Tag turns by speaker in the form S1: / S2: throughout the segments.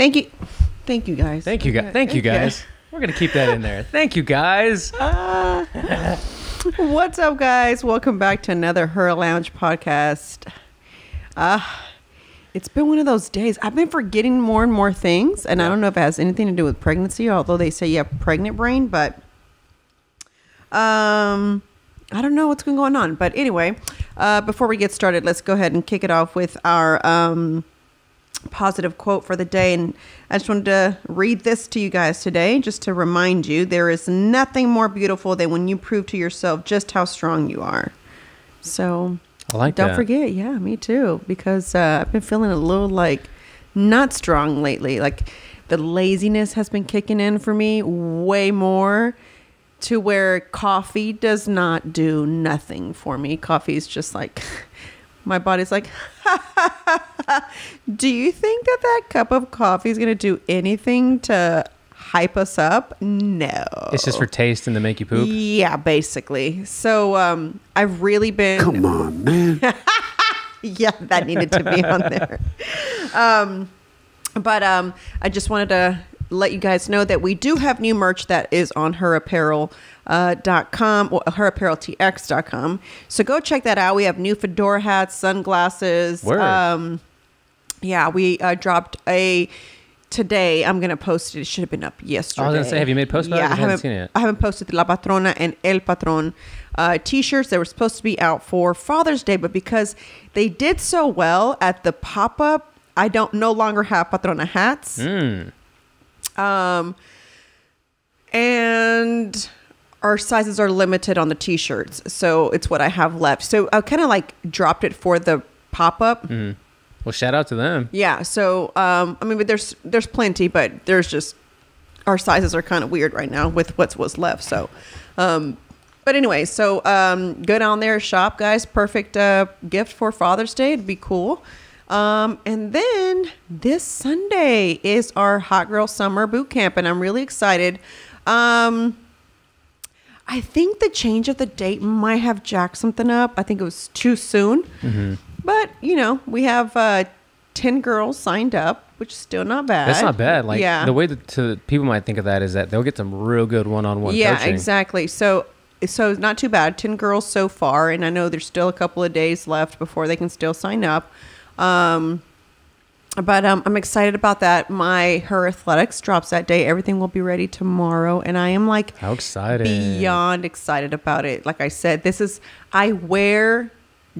S1: Thank you. Thank you, guys.
S2: Thank you, guys. Thank you, guys. We're going to keep that in there. Thank you, guys.
S1: What's up, guys? Welcome back to another Her Lounge podcast. It's been one of those days. I've been forgetting more and more things, and I don't know if it has anything to do with pregnancy, although they say you have pregnant brain, but I don't know what's going on. But anyway, before we get started, let's go ahead and kick it off with our positive quote for the day. And I just wanted to read this to you guys today, just to remind you, there is nothing more beautiful than when you prove to yourself just how strong you are. So
S2: I like
S1: don't
S2: that.
S1: forget. Yeah, me too. Because I've been feeling a little like not strong lately. Like the laziness has been kicking in for me way more, to where coffee does not do nothing for me. Coffee is just like, my body's like, do you think that cup of coffee is going to do anything to hype us up? No.
S2: It's just for taste and to make you poop?
S1: Yeah, basically. So I've really been...
S3: Come on, man.
S1: Yeah, that needed to be on there. But I just wanted to let you guys know that we do have new merch that is on herapparel.com or herappareltx.com. So go check that out. We have new fedora hats, sunglasses.
S2: Word.
S1: Yeah, we dropped today. I'm going to post it. It should have been up yesterday.
S2: I was going to say, have you made posts about it? I haven't seen it.
S1: I haven't posted the La Patrona and El Patron t-shirts. They were supposed to be out for Father's Day, but because they did so well at the pop-up, I no longer have Patrona hats. And our sizes are limited on the t-shirts, so it's what I have left. So I kind of like dropped it for the pop-up.
S2: Well, shout out to them.
S1: Yeah. So I mean, but there's plenty, but there's just, our sizes are kind of weird right now with what's left. So but anyway, so go down there, shop, guys. Perfect gift for Father's Day. It'd be cool. And then this Sunday is our Hot Girl Summer Boot Camp, and I'm really excited. I think the change of the date might have jacked something up. I think it was too soon. But, you know, we have 10 girls signed up, which is still not bad.
S2: That's not bad. Like,
S1: yeah.
S2: the way that people might think of that is that they'll get some real good one-on-one
S1: coaching.
S2: coaching.
S1: Exactly. So it's not too bad. 10 girls so far, and I know there's still a couple of days left before they can still sign up. But I'm excited about that. Her athletics drops that day. Everything will be ready tomorrow, and I am like,
S2: how excited!
S1: Beyond excited about it. Like I said, I wear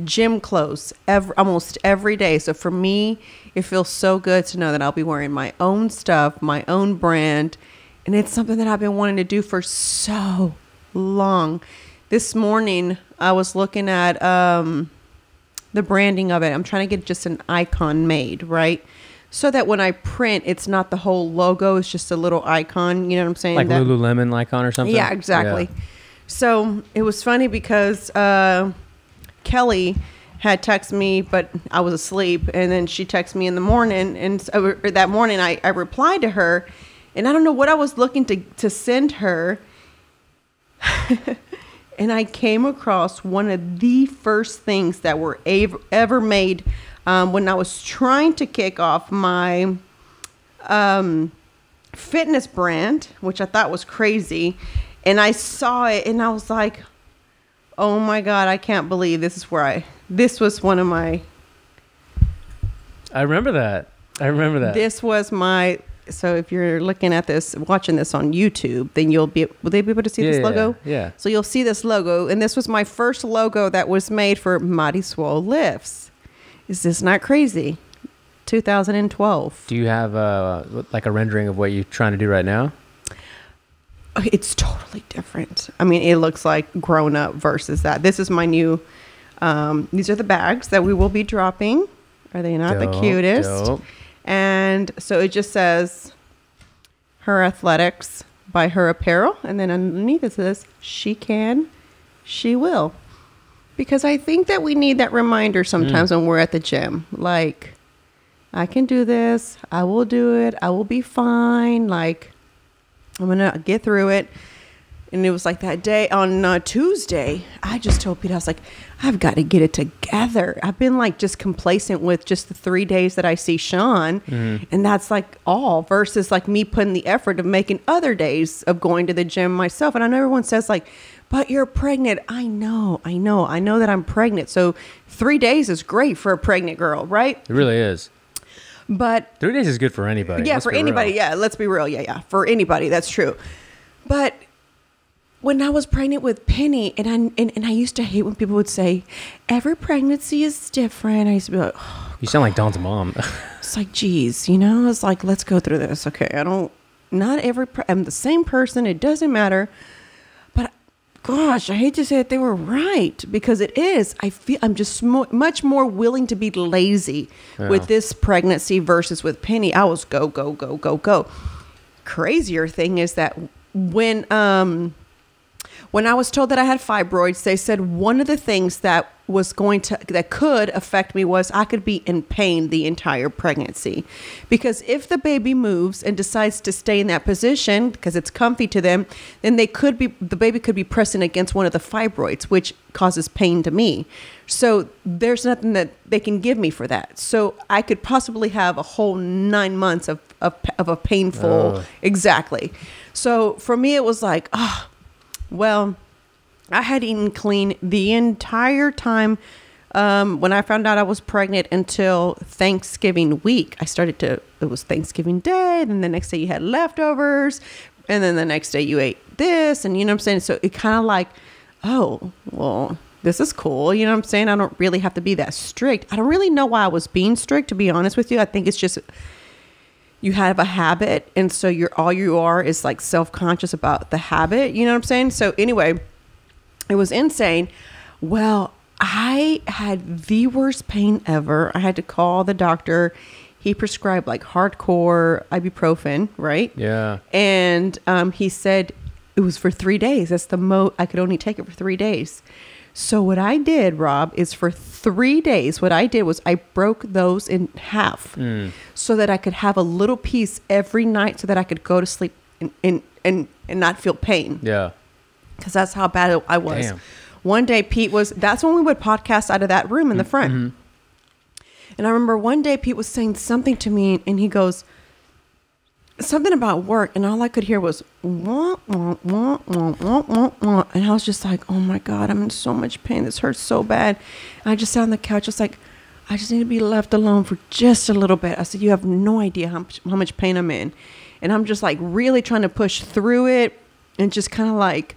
S1: gym clothes almost every day. So for me, it feels so good to know that I'll be wearing my own stuff, my own brand, and it's something that I've been wanting to do for so long. This morning, I was looking at the branding of it. I'm trying to get just an icon made, right? So that when I print, it's not the whole logo. It's just a little icon. You know what I'm saying?
S2: Like Lululemon icon or something?
S1: Yeah, exactly. Yeah. So it was funny because Kelly had texted me, but I was asleep. And then she texted me in the morning. And so, that morning, I replied to her. And I don't know what I was looking to send her. And I came across one of the first things that were ever made when I was trying to kick off my fitness brand, which I thought was crazy. And I saw it and I was like, oh my God, I can't believe this was one of my...
S2: I remember that.
S1: This was so if you're looking at this, watching this on YouTube, then will they be able to see this logo?
S2: Yeah.
S1: So you'll see this logo, and this was my first logo that was made for Mariswole Lifts. Is this not crazy? 2012.
S2: Do you have like a rendering of what you're trying to do right now?
S1: It's totally different. I mean, it looks like grown up versus that. This is my new, these are the bags that we will be dropping. Are they not the cutest?
S2: Dope.
S1: And so it just says Her Athletics by Her Apparel. And then underneath it says, she can, she will. Because I think that we need that reminder sometimes when we're at the gym. Like, I can do this. I will do it. I will be fine. Like, I'm going to get through it. And it was like that day on Tuesday, I just told Pete, I was like, I've got to get it together. I've been like just complacent with just the 3 days that I see Sean. And that's like all versus like me putting the effort of making other days of going to the gym myself. And I know everyone says like, but you're pregnant. I know that I'm pregnant. So 3 days is great for a pregnant girl, right?
S2: It really is.
S1: But
S2: 3 days is good for anybody.
S1: Yeah, for anybody. Yeah, let's be real. Yeah. For anybody, that's true. But when I was pregnant with Penny, and I used to hate when people would say, every pregnancy is different. I used to be like, oh,
S2: you sound like Dawn's mom.
S1: it's like, geez, it's like, let's go through this. Okay, I'm the same person. It doesn't matter. But gosh, I hate to say it, they were right, because it is. I'm just much more willing to be lazy with this pregnancy versus with Penny. I was go, go, go, go, go. Crazier thing is that when I was told that I had fibroids, they said one of the things that could affect me was I could be in pain the entire pregnancy. Because if the baby moves and decides to stay in that position because it's comfy to them, then the baby could be pressing against one of the fibroids, which causes pain to me. So there's nothing that they can give me for that. So I could possibly have a whole 9 months of a painful, exactly. So for me, it was like, well, I had eaten clean the entire time when I found out I was pregnant until Thanksgiving week. It was Thanksgiving Day, then the next day you had leftovers, and then the next day you ate this, and you know what I'm saying? So it kind of like, oh, well, this is cool. You know what I'm saying? I don't really have to be that strict. I don't really know why I was being strict, to be honest with you. I think it's just you have a habit, and so all you are is like self-conscious about the habit. You know what I'm saying? So anyway, it was insane. Well, I had the worst pain ever. I had to call the doctor. He prescribed like hardcore ibuprofen, right?
S2: Yeah.
S1: And he said it was for 3 days. That's the most I could only take it for 3 days. So what I did, Rob, is for 3 days, what I did was I broke those in half so that I could have a little piece every night so that I could go to sleep and not feel pain.
S2: Yeah.
S1: Because that's how bad I was.
S2: Damn.
S1: One day, that's when we would podcast out of that room in the front. Mm-hmm. And I remember one day Pete was saying something to me, and he goes, something about work, and all I could hear was wah, wah, wah, wah, wah, wah, wah. And I was just like, oh my God, I'm in so much pain. This hurts so bad. And I just sat on the couch, just like, I just need to be left alone for just a little bit. I said, you have no idea how much pain I'm in. And I'm just like really trying to push through it and just kind of like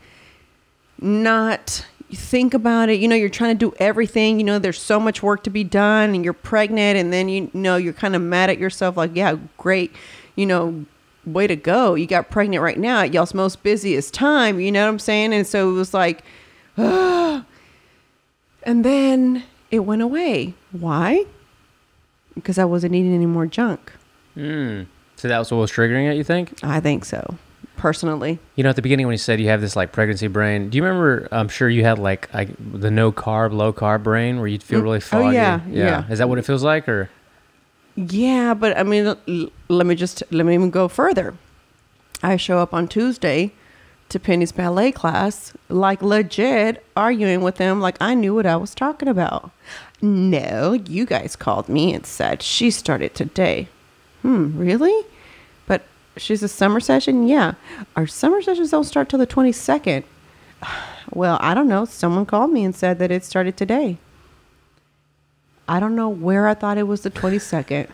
S1: not think about it. You're trying to do everything. There's so much work to be done, and you're pregnant, and then you're kind of mad at yourself, like, yeah, great, way to go. You got pregnant right now at y'all's most busiest time. You know what I'm saying? And so it was like, and then it went away. Why? Because I wasn't eating any more junk.
S2: So that was what was triggering it, you think?
S1: I think so, personally.
S2: At the beginning when you said you have this like pregnancy brain, do you remember, I'm sure you had like the no carb, low carb brain where you'd feel really foggy?
S1: Oh, yeah.
S2: Is that what it feels like, or?
S1: Yeah, but I mean, let me even go further. I show up on Tuesday to Penny's ballet class, like legit arguing with them like I knew what I was talking about. No, you guys called me and said she started today. Really? But she's a summer session? Yeah. Our summer sessions don't start till the 22nd. Well, I don't know. Someone called me and said that it started today. I don't know where I thought it was the 22nd.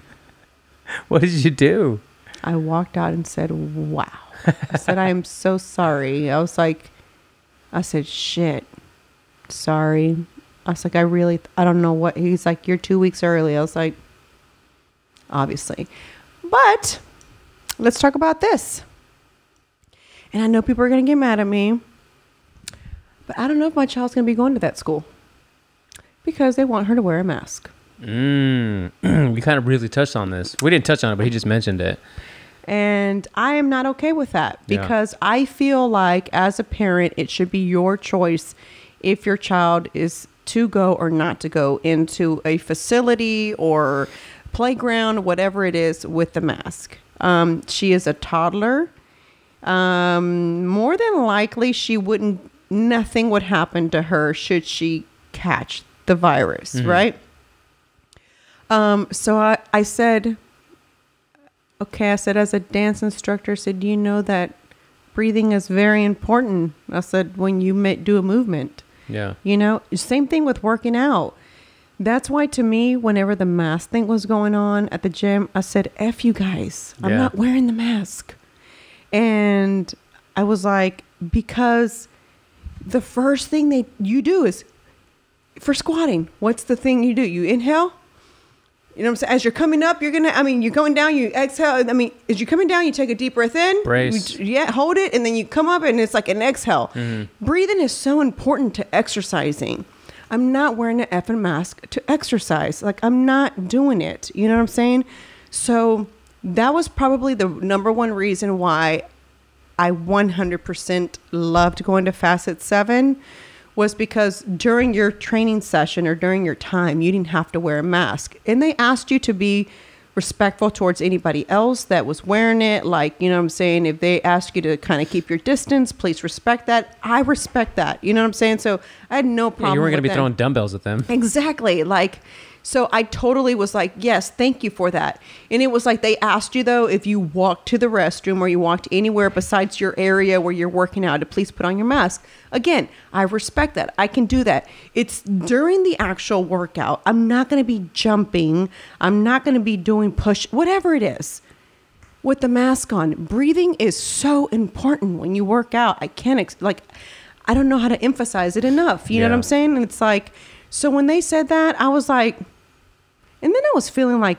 S2: What did you do?
S1: I walked out and said, wow. I said, I am so sorry. I said, shit. Sorry. I was like, I don't know what. He's like, you're 2 weeks early. I was like, obviously. But let's talk about this. And I know people are going to get mad at me. But I don't know if my child's going to be going to that school. Because they want her to wear a mask.
S2: We kind of briefly touched on this. We didn't touch on it, but he just mentioned it.
S1: And I am not okay with that. Because I feel like as a parent, it should be your choice if your child is to go or not to go into a facility or playground, whatever it is, with the mask. She is a toddler. More than likely nothing would happen to her should she catch the virus, right? So I said, okay, I said, as a dance instructor, I said, do you know that breathing is very important? I said, when you do a movement.
S2: Yeah.
S1: You know, same thing with working out. That's why, to me, whenever the mask thing was going on at the gym, I said, F you guys. I'm not wearing the mask. And I was like, because the first thing you do is, for squatting, what's the thing you do? You inhale. You know what I'm saying? As you're coming up, you're going down, you exhale. I mean, as you're coming down, you take a deep breath in.
S2: Brace.
S1: Hold it. And then you come up and it's like an exhale. Breathing is so important to exercising. I'm not wearing an effing mask to exercise. Like, I'm not doing it. You know what I'm saying? So that was probably the number one reason why I 100% loved going to Facet 7, was because during your training session or during your time, you didn't have to wear a mask. And they asked you to be respectful towards anybody else that was wearing it. Like, you know what I'm saying? If they ask you to kind of keep your distance, please respect that. I respect that. You know what I'm saying? So I had no problem.
S2: You weren't going to be
S1: them.
S2: throwing dumbbells at them.
S1: Exactly. Like, so I totally was like, yes, thank you for that. And it was like, they asked you though, if you walked to the restroom or you walked anywhere besides your area where you're working out, to please put on your mask. Again, I respect that. I can do that. It's during the actual workout. I'm not going to be jumping. I'm not going to be doing push, whatever it is, with the mask on. Breathing is so important when you work out. I can't, I don't know how to emphasize it enough. You know what I'm saying? And it's like, so when they said that, I was like, and then I was feeling like,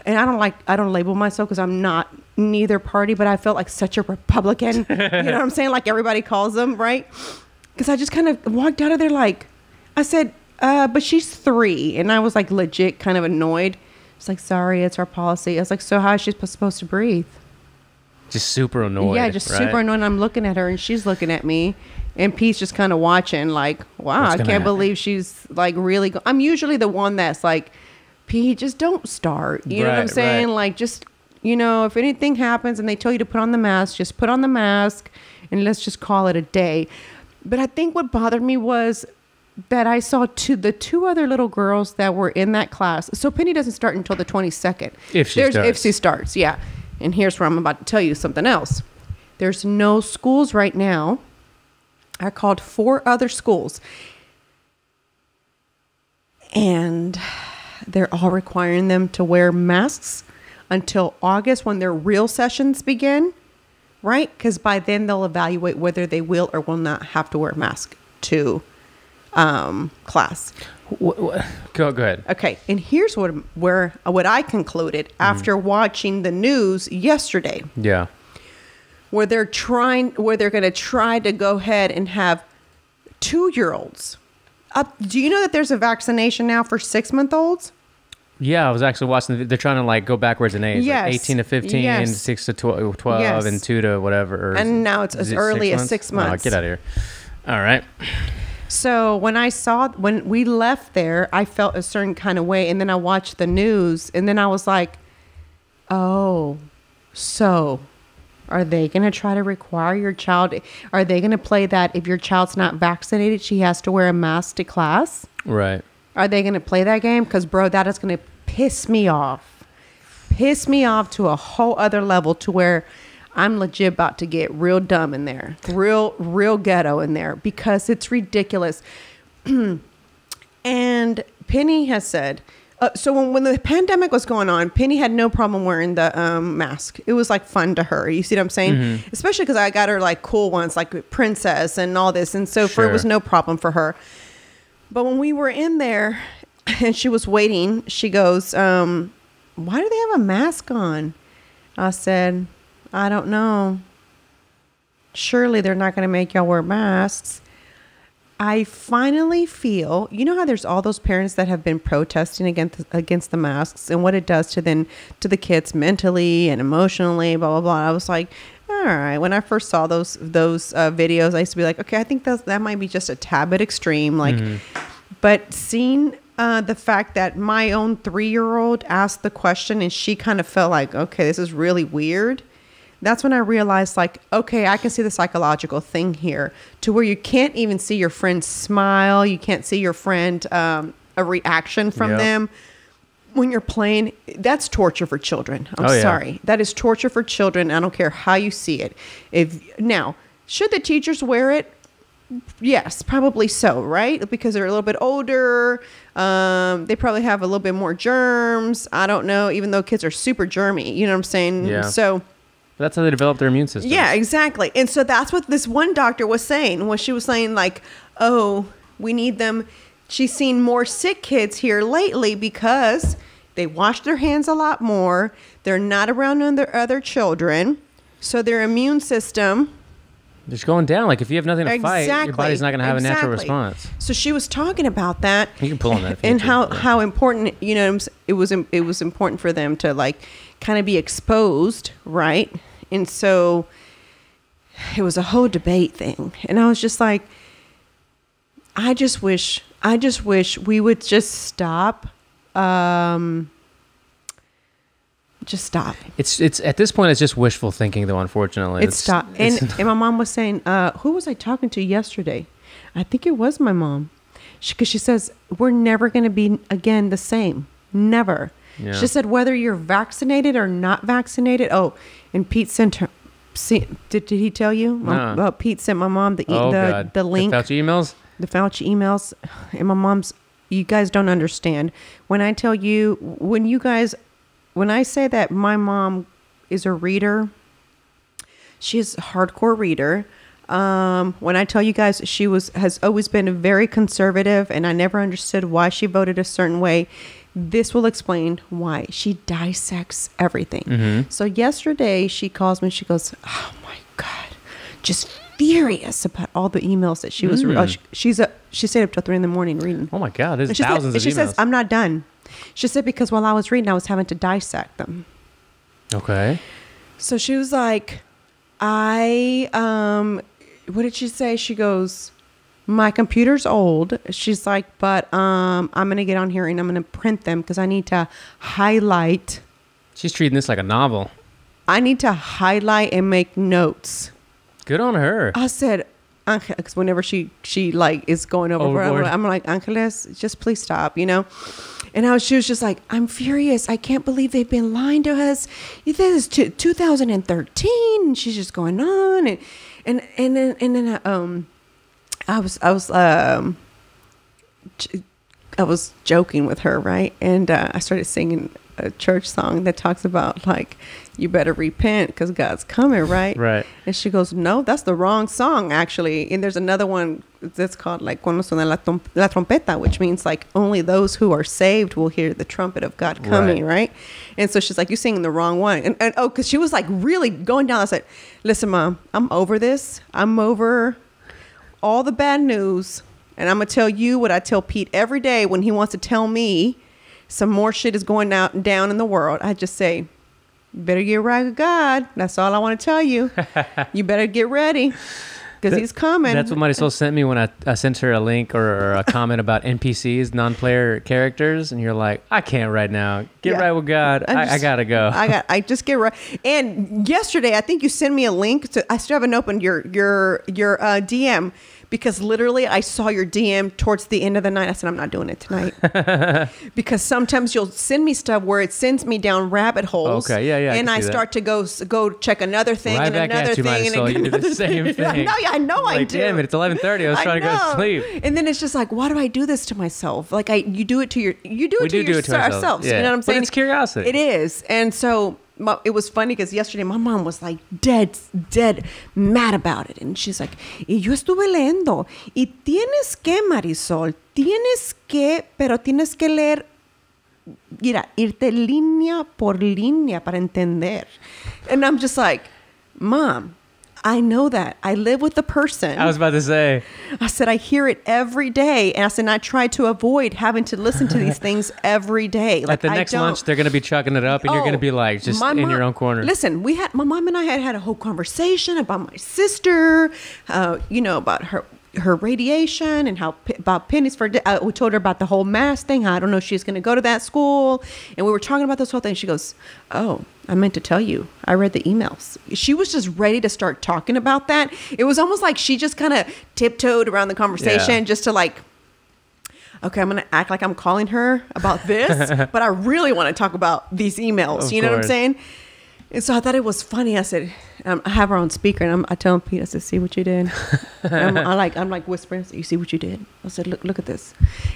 S1: and I don't label myself because I'm not neither party, but I felt like such a Republican, you know what I'm saying? Like everybody calls them, right? Because I just kind of walked out of there like, I said, but she's 3. And I was like legit kind of annoyed. It's like, sorry, it's our policy. I was like, so how is she supposed to breathe?
S2: Just super annoyed.
S1: Yeah, just super annoyed. I'm looking at her and she's looking at me. And Pete's just kind of watching like, wow, I can't believe she's like really. I'm usually the one that's like, Pete, just don't start. You know what I'm saying? Like, just, you know, if anything happens and they tell you to put on the mask, just put on the mask and let's just call it a day. But I think what bothered me was that I saw the 2 other little girls that were in that class. So Penny doesn't start until the 22nd. If she starts, yeah. And here's where I'm about to tell you something else. There's no schools right now. I called 4 other schools. And they're all requiring them to wear masks until August when their real sessions begin, right? Because by then they'll evaluate whether they will or will not have to wear a mask to class.
S2: Go ahead.
S1: Okay, and here's what I concluded after watching the news yesterday.
S2: Yeah.
S1: Where they're going to try to go ahead and have 2-year-olds. Do you know that there's a vaccination now for 6-month-olds?
S2: Yeah, I was actually watching. They're trying to like go backwards in age.
S1: Yes.
S2: Like 18 to 15,
S1: yes.
S2: 6 to 12,
S1: yes.
S2: and 2 to whatever.
S1: And now it's as early as 6 months.
S2: Oh, get out of here. All right.
S1: So when we left there, I felt a certain kind of way. And then I watched the news and then I was like, oh, so are they going to try to require your child? Are they going to play that if your child's not vaccinated, she has to wear a mask to class?
S2: Right.
S1: Are they going to play that game? Because, bro, that is going to piss me off. Piss me off to a whole other level to where I'm legit about to get real dumb in there. Real ghetto in there because it's ridiculous. And Penny has said... so when the pandemic was going on, Penny had no problem wearing the mask. It was like fun to her. You see what I'm saying? Mm-hmm. Especially because I got her like cool ones like Princess and all this. And so it was no problem for her. But when we were in there and she was waiting, she goes, why do they have a mask on? I said, I don't know. Surely they're not going to make y'all wear masks. I finally feel, you know how there's all those parents that have been protesting against the masks and what it does to the kids mentally and emotionally, blah, blah, blah. I was like, all right. When I first saw those videos, I used to be like, okay, I think that might be just a tad bit extreme. Like, but seeing the fact that my own 3-year-old asked the question and she kind of felt like, okay, this is really weird. that's when I realized, like, okay, I can see the psychological thing here, to where you can't even see your friend smile. You can't see your friend, a reaction from them when you're playing. That's torture for children. I'm sorry. That is torture for children. I don't care how you see it. Now, should the teachers wear it? Yes, probably so, right? Because they're a little bit older. They probably have a little bit more germs. I don't know, even though kids are super germy. You know what I'm saying?
S2: Yeah.
S1: So
S2: that's how they develop their immune system.
S1: yeah, exactly. And so that's what this one doctor was saying, when she was saying, like, oh, we need them. She's seen more sick kids here lately because they wash their hands a lot more. They're not around other children. So their immune system...
S2: Just going down. Like, if you have nothing to fight, your body's not going to have a natural response.
S1: So she was talking about that.
S2: You can pull on that.
S1: And how important, you know, it was important for them to, like, kind of be exposed, right? And so it was a whole debate thing. And I was just like, I just wish we would just stop. Just stop.
S2: It's at this point, it's just wishful thinking, though. Unfortunately,
S1: It's stop. And my mom was saying, who was I talking to yesterday? I think it was my mom, because she says we're never going to be again the same. Never. Yeah. She said whether you're vaccinated or not vaccinated. Oh, and Pete sent her. Did he tell you?
S2: No.
S1: Pete sent my mom the link.
S2: The Fauci emails.
S1: The Fauci emails, and my mom's. You guys don't understand when I tell you when I say that my mom is a reader, she's a hardcore reader. When I tell you guys she has always been very conservative, and I never understood why she voted a certain way. This will explain why. She dissects everything. Mm-hmm. So yesterday she calls me and she goes, oh my God, just furious about all the emails that she was, she stayed up till 3 a.m. reading.
S2: Oh my God, there's thousands of emails.
S1: She says, I'm not done. She said, because while I was reading, I was having to dissect them. Okay. So she was like, what did she say? She goes, my computer's old. She's like, but I'm going to get on here and I'm going to print them because I need to highlight.
S2: She's treating this like a novel.
S1: I need to highlight and make notes.
S2: Good on her.
S1: I said, because whenever she like is going overboard, I'm like, Angeles, just please stop, you know? And she was just like, I'm furious. I can't believe they've been lying to us. This is 2013. And she's just going on. And then I was joking with her, right? And I started singing a church song that talks about, like, you better repent because God's coming, right? Right. And she goes, no, that's the wrong song, actually. And there's another one that's called, like, Cuando suena la trompeta, which means, like, only those who are saved will hear the trumpet of God coming, right? And so she's like, you're singing the wrong one. And because she was, like, really going down. I said, listen, Mom, I'm over this. I'm over all the bad news. And I'm going to tell you what I tell Pete every day when he wants to tell me some more shit is going down in the world. I just say, better get right with God. That's all I want to tell you. You better get ready because he's coming.
S2: That's what Mariswole sent me when I sent her a link or a comment about NPCs, non-player characters. And you're like, I can't right now. Get right with God. I got to go.
S1: I just get right. And yesterday, I think you sent me a link to, I still haven't opened your DM. Because literally I saw your DM towards the end of the night. I said, I'm not doing it tonight. Because sometimes you'll send me stuff where it sends me down rabbit holes. Okay, yeah. And I start to go check another thing and another thing. And
S2: you do the same thing.
S1: I know I do.
S2: Damn it, it's 11:30. I was trying to go to sleep.
S1: And then it's just like, why do I do this to myself? Like you do it to ourselves.
S2: Yeah.
S1: You know what I'm saying?
S2: But it's curiosity.
S1: It is. And so it was funny because yesterday my mom was like dead mad about it. And she's like, y yo estuve leyendo. Y tienes que, Marisol, pero tienes que leer, mira, irte línea por línea para entender. And I'm just like, Mom, I know that. I live with the person.
S2: I was about to say.
S1: I said, I hear it every day. And I said, I try to avoid having to listen to these things every day.
S2: Like, at the next lunch, they're going to be chucking it up and you're going to be like, just in your own corner.
S1: Listen, my mom and I had a whole conversation about my sister, about her. her radiation and how about pennies for. We told her about the whole mask thing. I don't know if she's going to go to that school, and we were talking about this whole thing. She goes, "Oh, I meant to tell you. I read the emails." She was just ready to start talking about that. It was almost like she just kind of tiptoed around the conversation just to like. Okay, I'm going to act like I'm calling her about this, but I really want to talk about these emails. You know what I'm saying? And so I thought it was funny. I said, I have her on speaker, and I tell Pete, I said, "See what you did." I'm like whispering, "You see what you did?" I said, look at this.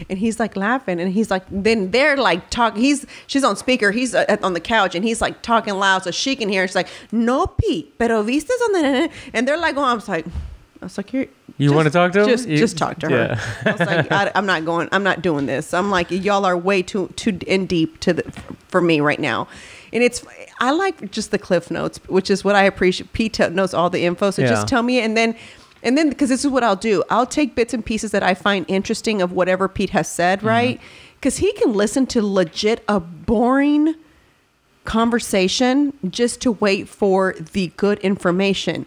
S1: And he's like laughing, and he's like, then they're like talking. She's on speaker. He's on the couch, and he's like talking loud so she can hear. She's like, "No, Pete, pero vistes on the," and they're like, I was like, you
S2: want to talk to him?
S1: Just talk to her.
S2: Yeah.
S1: I was like, I'm not doing this. I'm like, y'all are way too in deep for me right now. And I like just the cliff notes, which is what I appreciate. Pete knows all the info. So just tell me. And then because this is what I'll do. I'll take bits and pieces that I find interesting of whatever Pete has said. Right. Because he can listen to legit a boring conversation just to wait for the good information.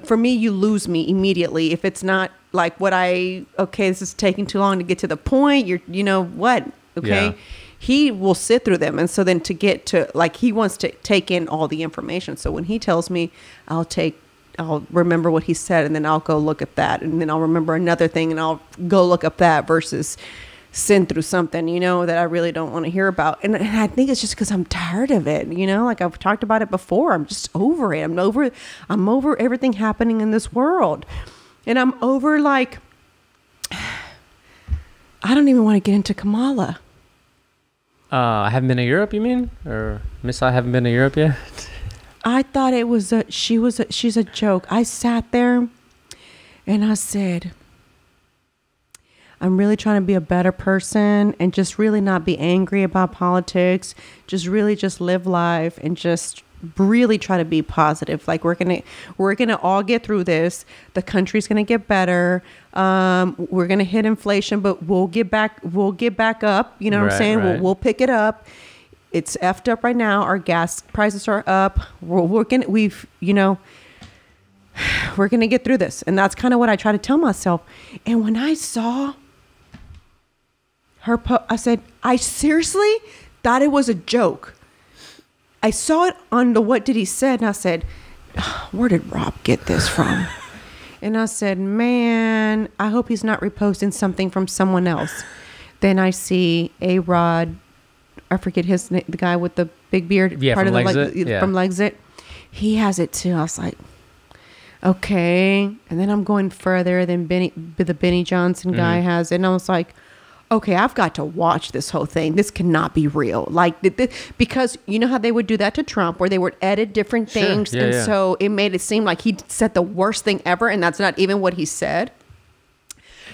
S1: For me, you lose me immediately if it's not like this is taking too long to get to the point. You know what? Okay. Yeah. He will sit through them. And so then to get to he wants to take in all the information. So when he tells me, I'll remember what he said, and then I'll go look at that. And then I'll remember another thing, and I'll go look up that versus send through something, that I really don't want to hear about. And I think it's just because I'm tired of it, like I've talked about it before. I'm just over it. I'm over everything happening in this world. And I'm over I don't even want to get into Kamala.
S2: I haven't been to Europe, you mean? Or Miss I haven't been to Europe yet?
S1: I thought it was she's a joke. I sat there and I said, I'm really trying to be a better person and just really not be angry about politics. Just really just live life and just really try to be positive. Like we're gonna all get through this. The country's gonna get better. We're gonna hit inflation, but we'll get back up. You know what I'm saying? Right. We'll pick it up. It's effed up right now. Our gas prices are up. We're gonna get through this. And that's kind of what I try to tell myself. And when I saw her I said, I seriously thought it was a joke. I saw it on the What Did He Said, and I said, where did Rob get this from? And I said, man, I hope he's not reposting something from someone else. Then I see A-Rod, I forget his name, the guy with the big beard,
S2: part of the
S1: from Lexit. He has it too. I was like, okay. And then I'm going further than the Benny Johnson guy has it. And I was like, okay, I've got to watch this whole thing. This cannot be real. Because you know how they would do that to Trump, where they would edit different things. Sure. Yeah, so it made it seem like he said the worst thing ever. And that's not even what he said.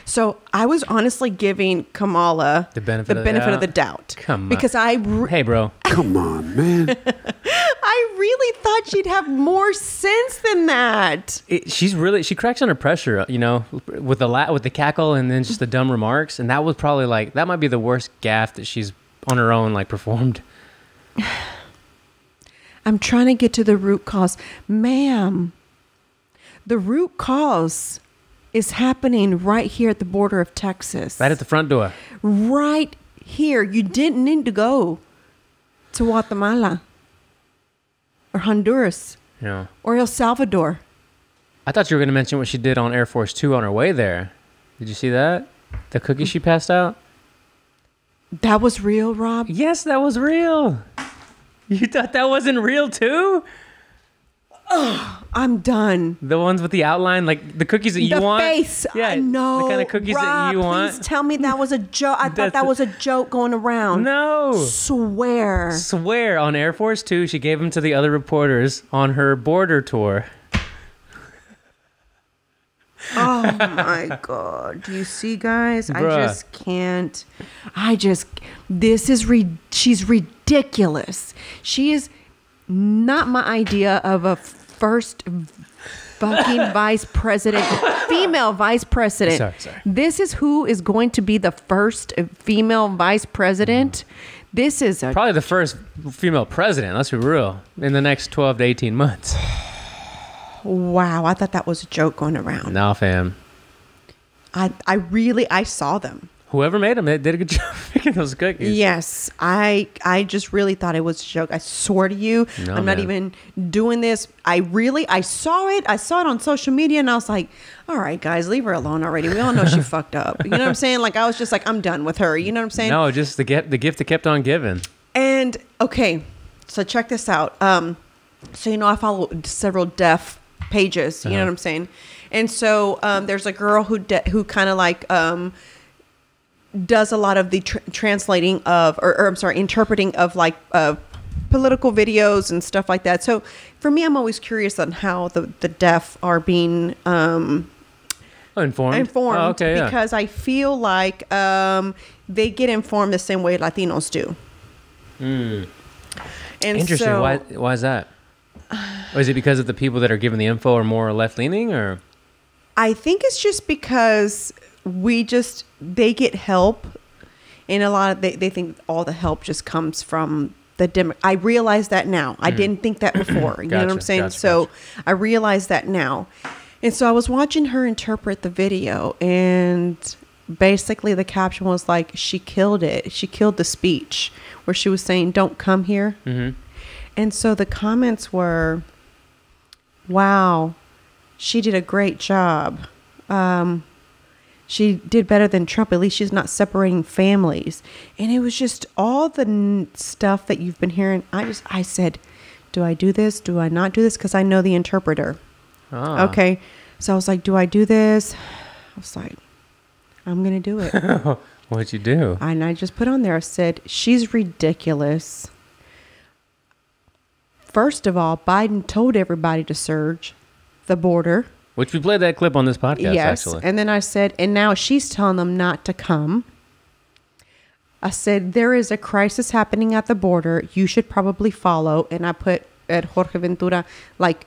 S1: So I was honestly giving Kamala the benefit of the doubt.
S2: Come on.
S1: Because
S2: hey, bro.
S3: Come on, man.
S1: I really thought she'd have more sense than that.
S2: She cracks under pressure, with the cackle and then just the dumb remarks. And that was probably that might be the worst gaffe that she's on her own performed.
S1: I'm trying to get to the root cause. Ma'am, the root cause is happening right here at the border of Texas.
S2: Right at the front door.
S1: Right here. You didn't need to go to Guatemala or Honduras or El Salvador.
S2: I thought you were going to mention what she did on Air Force 2 on her way there. Did you see that? The cookie she passed out?
S1: That was real, Rob?
S2: Yes, that was real. You thought that wasn't real too?
S1: Oh, I'm done.
S2: The ones with the outline, the cookies that you want.
S1: The face.
S2: Yeah,
S1: no.
S2: The kind of cookies that you want.
S1: Please tell me that was a joke. I thought that was a joke going around.
S2: No.
S1: Swear.
S2: On Air Force 2, she gave them to the other reporters on her border tour.
S1: Oh my God. Do you see, guys?
S2: Bruh.
S1: I just can't. She's ridiculous. She is not my idea of a first fucking vice president, female vice president.
S2: Sorry.
S1: This is who is going to be the first female vice president. This is
S2: probably the first female president, let's be real, in the next 12 to 18 months.
S1: Wow, I thought that was a joke going around.
S2: No, fam.
S1: I saw them.
S2: Whoever made them, they did a good job making those cookies.
S1: Yes, I just really thought it was a joke. I swear to you,
S2: No,
S1: I'm not
S2: man.
S1: even doing this. I saw it. I saw it on social media, and I was like, all right, guys, leave her alone already. We all know she fucked up. You know what I'm saying? Like, I was just like, I'm done with her. You know what I'm saying?
S2: No, just the gift that kept on giving.
S1: And okay, so check this out. So I follow several deaf pages. You know what I'm saying? And so there's a girl who kind of like does a lot of the translating of, or I'm sorry, interpreting of like political videos and stuff like that. So for me, I'm always curious on how the deaf are being
S2: Informed. Oh, okay, yeah.
S1: because I feel like they get informed the same way Latinos do. And
S2: Interesting.
S1: so,
S2: Why is that? Or is it because of the people that are giving the info are more left leaning, or?
S1: I think it's just because they get help, and a lot of they think all the help just comes from the I realize that now. I didn't think that before. You know what I'm saying? So I realize that now. And so I was watching her interpret the video, and basically the caption was like, she killed it. She killed the speech where she was saying, don't come here.
S2: Mm-hmm.
S1: And so the comments were, wow, she did a great job. She did better than Trump. At least she's not separating families. And it was just all the stuff that you've been hearing. I said, do I do this? Do I not do this? Because I know the interpreter.
S2: Ah.
S1: Okay. So I was like, do I do this? I was like, I'm going to do it.
S2: What'd you do?
S1: And I just put on there, I said, she's ridiculous. First of all, Biden told everybody to surge the border.
S2: Which we played that clip on this podcast,
S1: Yes.
S2: actually.
S1: And then I said, and now she's telling them not to come. I said, there is a crisis happening at the border. You should probably follow. And I put at Jorge Ventura, like,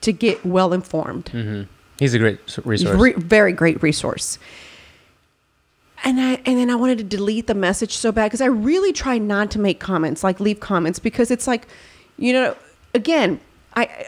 S1: to get well informed.
S2: Mm-hmm. He's a great resource.
S1: Very great resource. And then I wanted to delete the message so bad because I really try not to make comments, like leave comments, because it's like, again,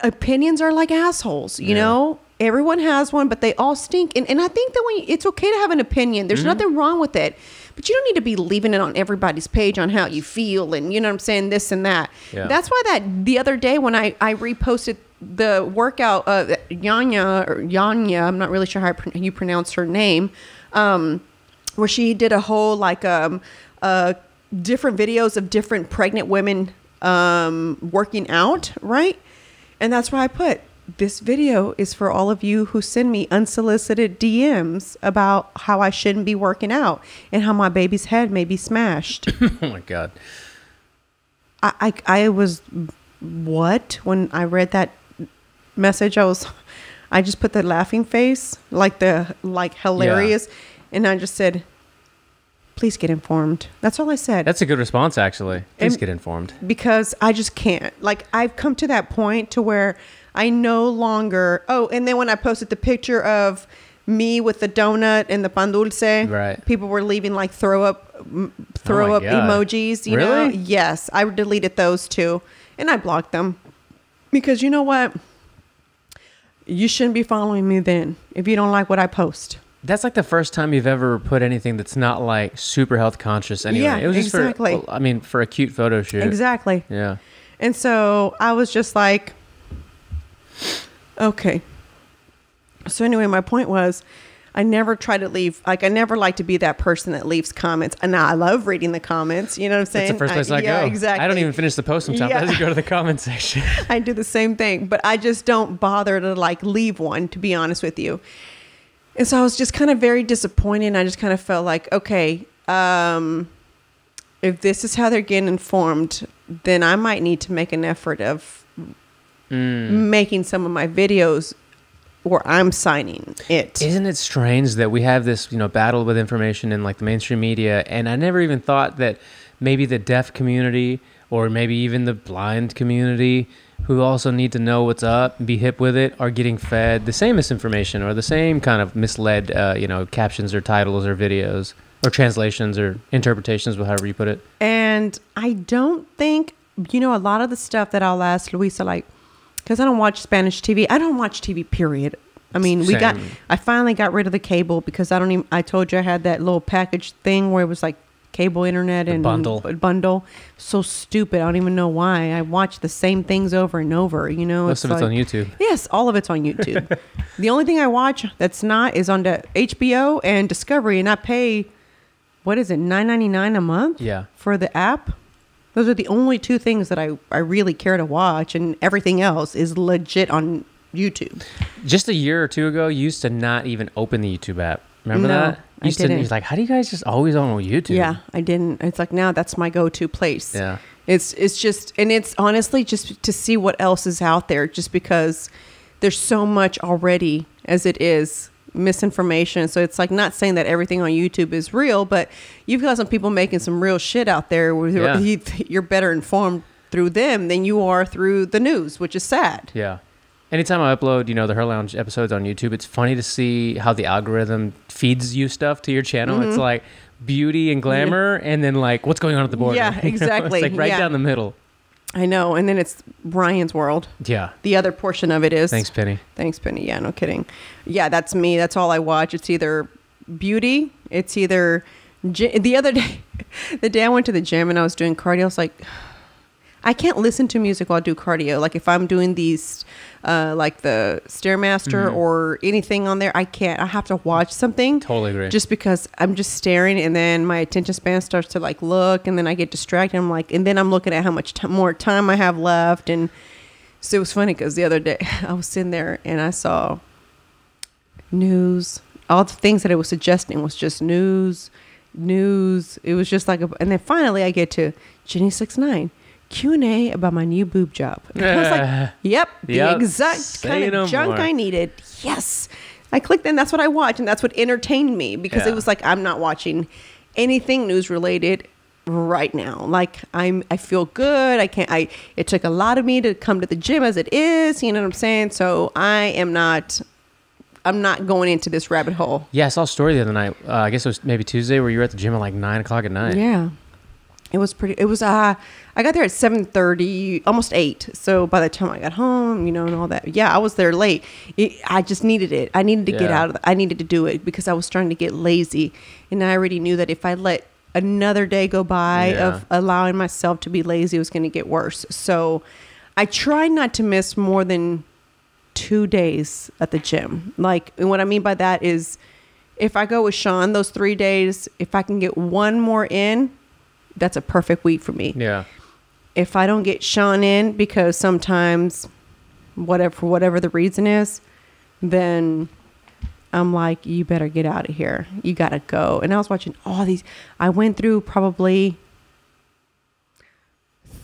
S1: opinions are like assholes, you know? Everyone has one, but they all stink. And I think that it's okay to have an opinion. There's nothing wrong with it. But you don't need to be leaving it on everybody's page on how you feel and, you know what I'm saying, this and that.
S2: Yeah.
S1: That's why the other day when I reposted the workout, Yanya, I'm not really sure how you pronounce her name, where she did a whole different videos of different pregnant women working out, right? And that's why I put, this video is for all of you who send me unsolicited DMs about how I shouldn't be working out and how my baby's head may be smashed.
S2: Oh my God.
S1: I was, what? When I read that message, I just put the laughing face, like hilarious. Yeah. And I just said, please get informed. That's all I said.
S2: That's a good response, actually. Please get informed. Because
S1: I just can't. Like, I've come to that point to where I no longer... Oh, and then when I posted the picture of me with the donut and the pan dulce,
S2: right,
S1: people were leaving like throw up emojis. You know? Yes, I deleted those too. And I blocked them. Because you know what? You shouldn't be following me then if you don't like what I post.
S2: That's like the first time you've ever put anything that's not like super health conscious anyway.
S1: Yeah,
S2: it was just
S1: exactly.
S2: for a cute photo shoot.
S1: Exactly.
S2: Yeah.
S1: And so I was just like, okay. So anyway, my point was, I never try to leave, I never like to be that person that leaves comments. And I love reading the comments. You know what I'm saying?
S2: That's the first place I go.
S1: Exactly.
S2: I don't even finish the post sometimes. I just go to the comment section.
S1: I do the same thing, but I just don't bother to like leave one, to be honest with you. And so I was just kind of very disappointed. And I just kind of felt like, okay, if this is how they're getting informed, then I might need to make an effort of making some of my videos where I'm signing it.
S2: Isn't it strange that we have this, battle with information in like the mainstream media? And I never even thought that maybe the deaf community or maybe even the blind community who also need to know what's up and be hip with it are getting fed the same misinformation or the same kind of misled, captions or titles or videos or translations or interpretations, however you put it.
S1: And I don't think, a lot of the stuff that I'll ask Luisa, like, because I don't watch Spanish TV. I don't watch TV, period. I mean,
S2: Same.
S1: I finally got rid of the cable because I told you I had that little package thing where it was like cable internet and bundle. So stupid. I don't even know why. I watch the same things over and over, you know.
S2: Most of it's on YouTube.
S1: Yes, all of it's on YouTube. The only thing I watch that's not is on the HBO and Discovery, and I pay, what is it, $9.99 a month?
S2: Yeah.
S1: For the app. Those are the only two things that I really care to watch, and everything else is legit on YouTube.
S2: Just a year or two ago, you used to not even open the YouTube app. Remember that?
S1: I didn't.
S2: He's like, how do you guys just always on YouTube?
S1: Yeah, I didn't. It's like now that's my go-to place.
S2: Yeah.
S1: It's just, and it's honestly just to see what else is out there, just because there's so much already as it is misinformation. So it's like, not saying that everything on YouTube is real, but you've got some people making some real shit out there where you're better informed through them than you are through the news, which is sad.
S2: Yeah. Anytime I upload, the Her Lounge episodes on YouTube, it's funny to see how the algorithm feeds you stuff to your channel. It's like beauty and glamour, and then like what's going on at the border.
S1: Yeah, exactly.
S2: It's like right down the middle.
S1: I know. And then it's Ryan's world.
S2: Yeah.
S1: The other portion of it is.
S2: Thanks, Penny.
S1: Yeah, no kidding. Yeah, that's me. That's all I watch. It's either beauty. It's either the other day, the day I went to the gym and I was doing cardio, I was like, I can't listen to music while I do cardio. Like if I'm doing these, like the Stairmaster or anything on there, I can't. I have to watch something.
S2: Totally agree.
S1: Just because I'm just staring, and then my attention span starts to like look, and then I get distracted. I'm like, and then I'm looking at how much more time I have left. And so it was funny because the other day I was sitting there and I saw news. All the things that it was suggesting was just news. It was just like, and then finally I get to Jenny 69. Q&A about my new boob job. And I was like, yep, the exact kind of junk I needed. Yes. I clicked and that's what I watched, and that's what entertained me, because it was like, I'm not watching anything news related right now. Like I feel good. It took a lot of me to come to the gym as it is, you know what I'm saying? So I'm not going into this rabbit hole.
S2: Yeah, I saw a story the other night. I guess it was maybe Tuesday, where you were at the gym at like 9:00 at night.
S1: Yeah. I got there at 7:30, almost 8. So by the time I got home, and all that, I was there late. I just needed it. I needed to get out of I needed to do it because I was starting to get lazy. And I already knew that if I let another day go by of allowing myself to be lazy, it was going to get worse. So I tried not to miss more than 2 days at the gym. Like, and what I mean by that is if I go with Sean those 3 days, if I can get one more in, that's a perfect week for me.
S2: Yeah.
S1: If I don't get Sean in because sometimes for whatever the reason is, then I'm like, you better get out of here. You got to go. And I was watching all these. I went through probably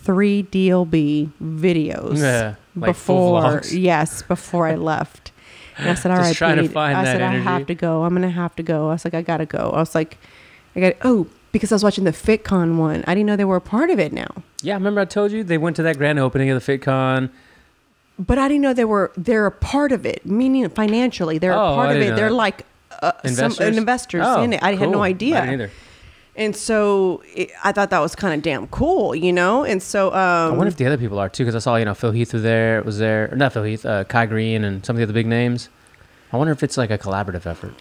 S1: 3 DLB videos
S2: like full vlogs.
S1: before I left. And I said, all right,
S2: trying to find
S1: I
S2: that
S1: said,
S2: energy.
S1: I have to go. I'm going to have to go. I was like, I got to go. I was like, because I was watching the FitCon one. I didn't know they were a part of it now.
S2: Yeah, remember I told you they went to that grand opening of the FitCon.
S1: But I didn't know they're a part of it, meaning financially. They're a part of it. They're like investors in it. I had no idea.
S2: I didn't either.
S1: And so I thought that was kind of damn cool, And so
S2: I wonder if the other people are too, because I saw Phil Heath was there, or not Phil Heath, Kai Green, and some of the other big names. I wonder if it's like a collaborative effort.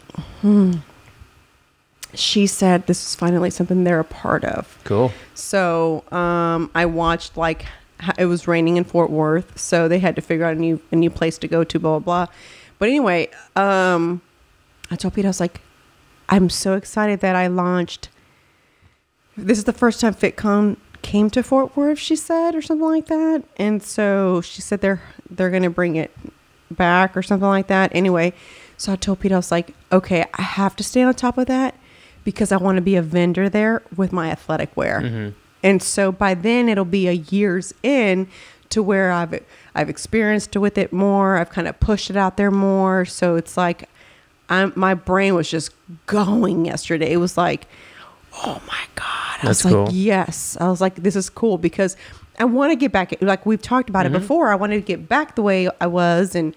S1: She said this is finally something they're a part of.
S2: Cool. So
S1: I watched it was raining in Fort Worth, so they had to figure out a new place to go to, blah, blah, blah. But anyway, I told Pete, I was like, I'm so excited that I launched. This is the first time FitCon came to Fort Worth, she said, or something like that. And so she said they're going to bring it back or something like that. Anyway, so I told Pete, I was like, okay, I have to stay on top of that because I want to be a vendor there with my athletic wear. Mm-hmm. And so by then it'll be a year's in to where I've experienced with it more. I've kind of pushed it out there more. So it's like my brain was just going yesterday. It was like, oh my God. I was like, yes. I was like, this is cool because I want to get back. Like we've talked about it before. I wanted to get back the way I was. And,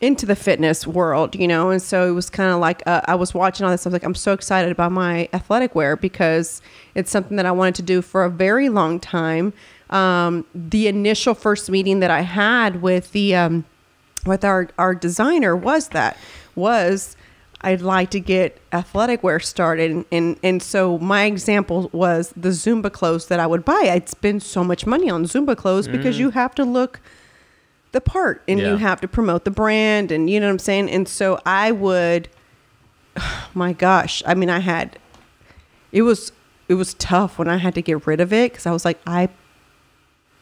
S1: into the fitness world, you know, and so it was kind of like I was watching all this. I was like, I'm so excited about my athletic wear because it's something that I wanted to do for a very long time. The initial first meeting that I had with the with our designer was I'd like to get athletic wear started, and so my example was the Zumba clothes that I would buy. I'd spend so much money on Zumba clothes because you have to look the part and you have to promote the brand, and you know what I'm saying. And so I would, oh my gosh, I mean, it was tough when I had to get rid of it because I was like, I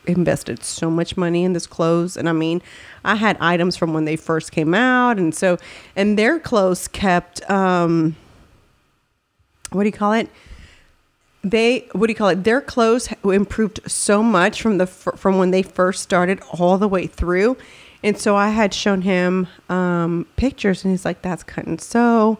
S1: invested so much money in this clothes, and I mean, I had items from when they first came out, and their clothes kept their clothes improved so much from when they first started all the way through. And so I had shown him pictures, and he's like, that's cut and sew,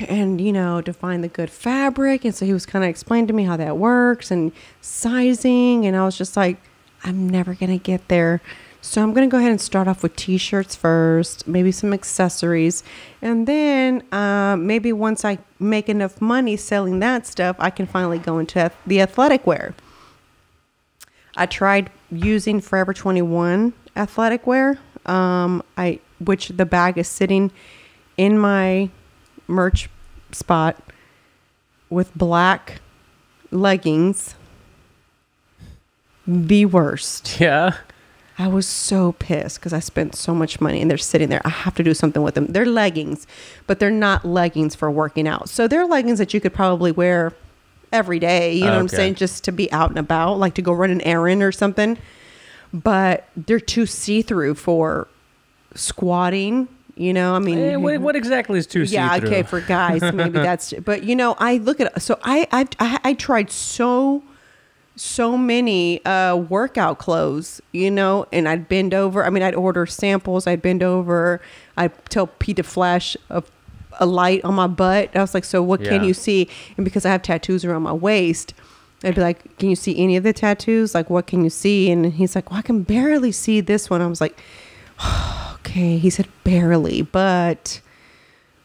S1: and you know, to find the good fabric. And so he was kind of explaining to me how that works and sizing, and I was just like, I'm never gonna get there. So I'm going to go ahead and start off with t-shirts first, maybe some accessories. And then maybe once I make enough money selling that stuff, I can finally go into the athletic wear. I tried using Forever 21 athletic wear, which the bag is sitting in my merch spot with black leggings. The worst.
S2: Yeah.
S1: I was so pissed because I spent so much money and they're sitting there. I have to do something with them. They're leggings, but they're not leggings for working out. So they're leggings that you could probably wear every day. You know what I'm saying? Just to be out and about, like to go run an errand or something. But they're too see-through for squatting. You know, I mean,
S2: what exactly is too see-through?
S1: Yeah, okay, for guys, maybe that's. But you know, I look at so I tried so many workout clothes, you know, and I'd bend over. I mean, I'd order samples. I'd bend over. I'd tell Pete to flash a light on my butt. I was like, so what can you see? And because I have tattoos around my waist, I'd be like, can you see any of the tattoos? Like, what can you see? And he's like, well, I can barely see this one. I was like, oh, okay. He said barely, but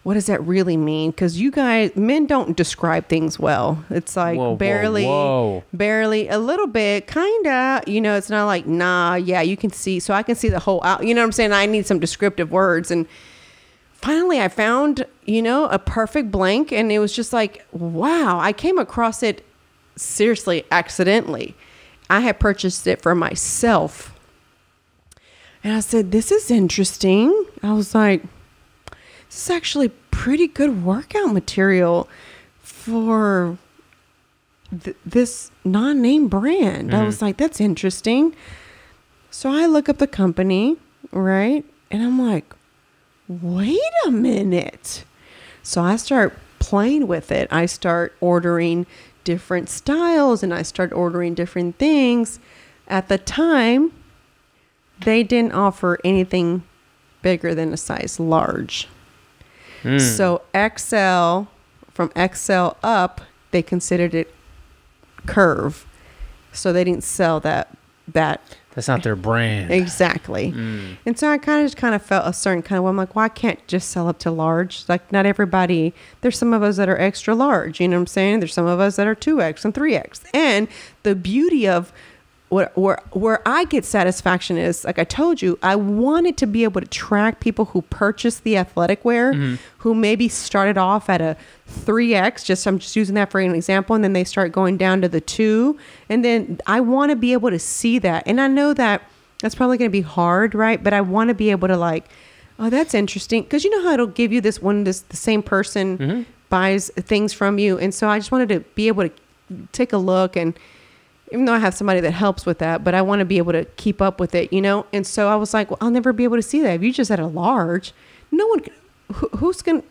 S1: what does that really mean? Because you guys, men don't describe things well. It's like barely, a little bit, kind of, you know, it's not like, nah, yeah, you can see. So I can see the whole out. You know what I'm saying? I need some descriptive words. And finally I found, you know, a perfect blank. And it was just like, wow, I came across it seriously accidentally. I had purchased it for myself. And I said, this is interesting. I was like, this is actually pretty good workout material for this non-name brand. I was like, that's interesting. So I look up the company, right? And I'm like, wait a minute. So I start playing with it. I start ordering different styles and I start ordering different things. At the time, they didn't offer anything bigger than a size large. So XL, from XL up, they considered it curve. So they didn't sell that.
S2: That's not their brand.
S1: Exactly. And so I kind of felt a certain kind of way. I'm like, well, I can't just sell up to large. Like, not everybody, there's some of us that are extra large. You know what I'm saying? There's some of us that are 2X and 3X. And the beauty of where I get satisfaction is, like I told you, I wanted to be able to track people who purchase the athletic wear, who maybe started off at a 3X, I'm just using that for an example, and then they start going down to the 2. And then I want to be able to see that. And I know that that's probably going to be hard, right? But I want to be able to like, oh, that's interesting. Because you know how it'll give you this one, the same person buys things from you. And so I just wanted to be able to take a look, and even though I have somebody that helps with that, but I want to be able to keep up with it, you know? And so I was like, well, I'll never be able to see that. If you just had a large, no one, who's going to,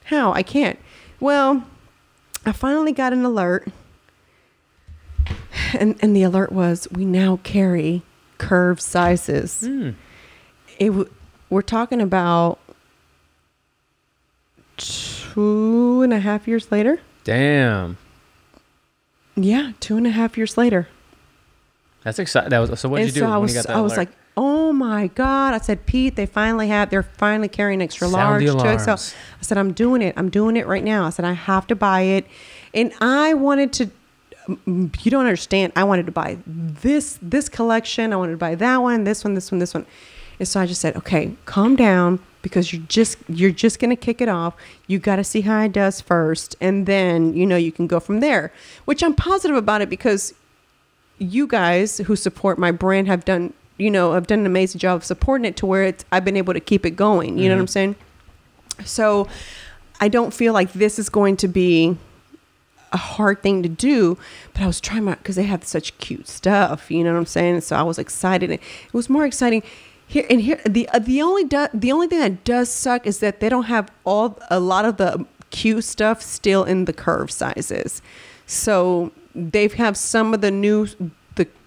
S1: how? I can't. Well, I finally got an alert. And the alert was, we now carry curved sizes. We're talking about 2.5 years later.
S2: Damn.
S1: Yeah, 2.5 years later.
S2: That's exciting. So what did you do when you got that alert?
S1: oh my God. I said, Pete, they're finally carrying extra large. So I said, I'm doing it right now. I said, I have to buy it. And I wanted to, you don't understand. I wanted to buy this collection. I wanted to buy that one, this one. And so I just said, okay, calm down, because you're just going to kick it off. You got to see how it does first. And then, you can go from there, which I'm positive about it, because you guys who support my brand have done an amazing job of supporting it to where I've been able to keep it going. You know what I'm saying? So I don't feel like this is going to be a hard thing to do, but I was trying because they have such cute stuff. You know what I'm saying? So I was excited. It was more exciting here. And here, the only thing that does suck is that they don't have a lot of the cute stuff still in the curve sizes. So they have some of the new,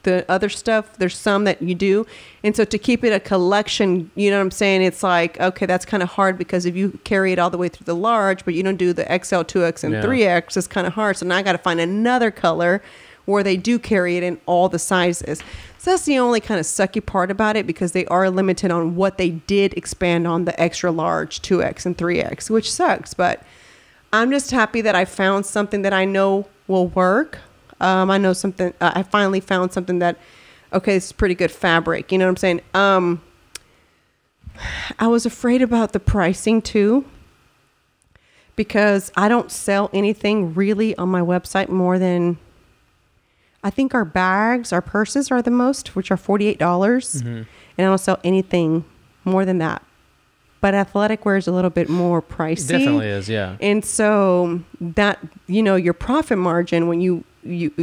S1: the other stuff. There's some that you do. And so to keep it a collection, you know what I'm saying? It's like, okay, that's kind of hard, because if you carry it all the way through the large, but you don't do the XL, 2X, and 3X, it's kind of hard. So now I got to find another color where they do carry it in all the sizes. So that's the only kind of sucky part about it, because they are limited on what they did expand on the extra large 2X and 3X, which sucks. But I'm just happy that I found something that I know will work. I know something, I finally found something that, okay, it's pretty good fabric. You know what I'm saying? I was afraid about the pricing too, because I don't sell anything really on my website more than, I think our purses are the most, which are $48. And I don't sell anything more than that. But athletic wear is a little bit more pricey.
S2: It definitely is, yeah.
S1: And so that, your profit margin, when you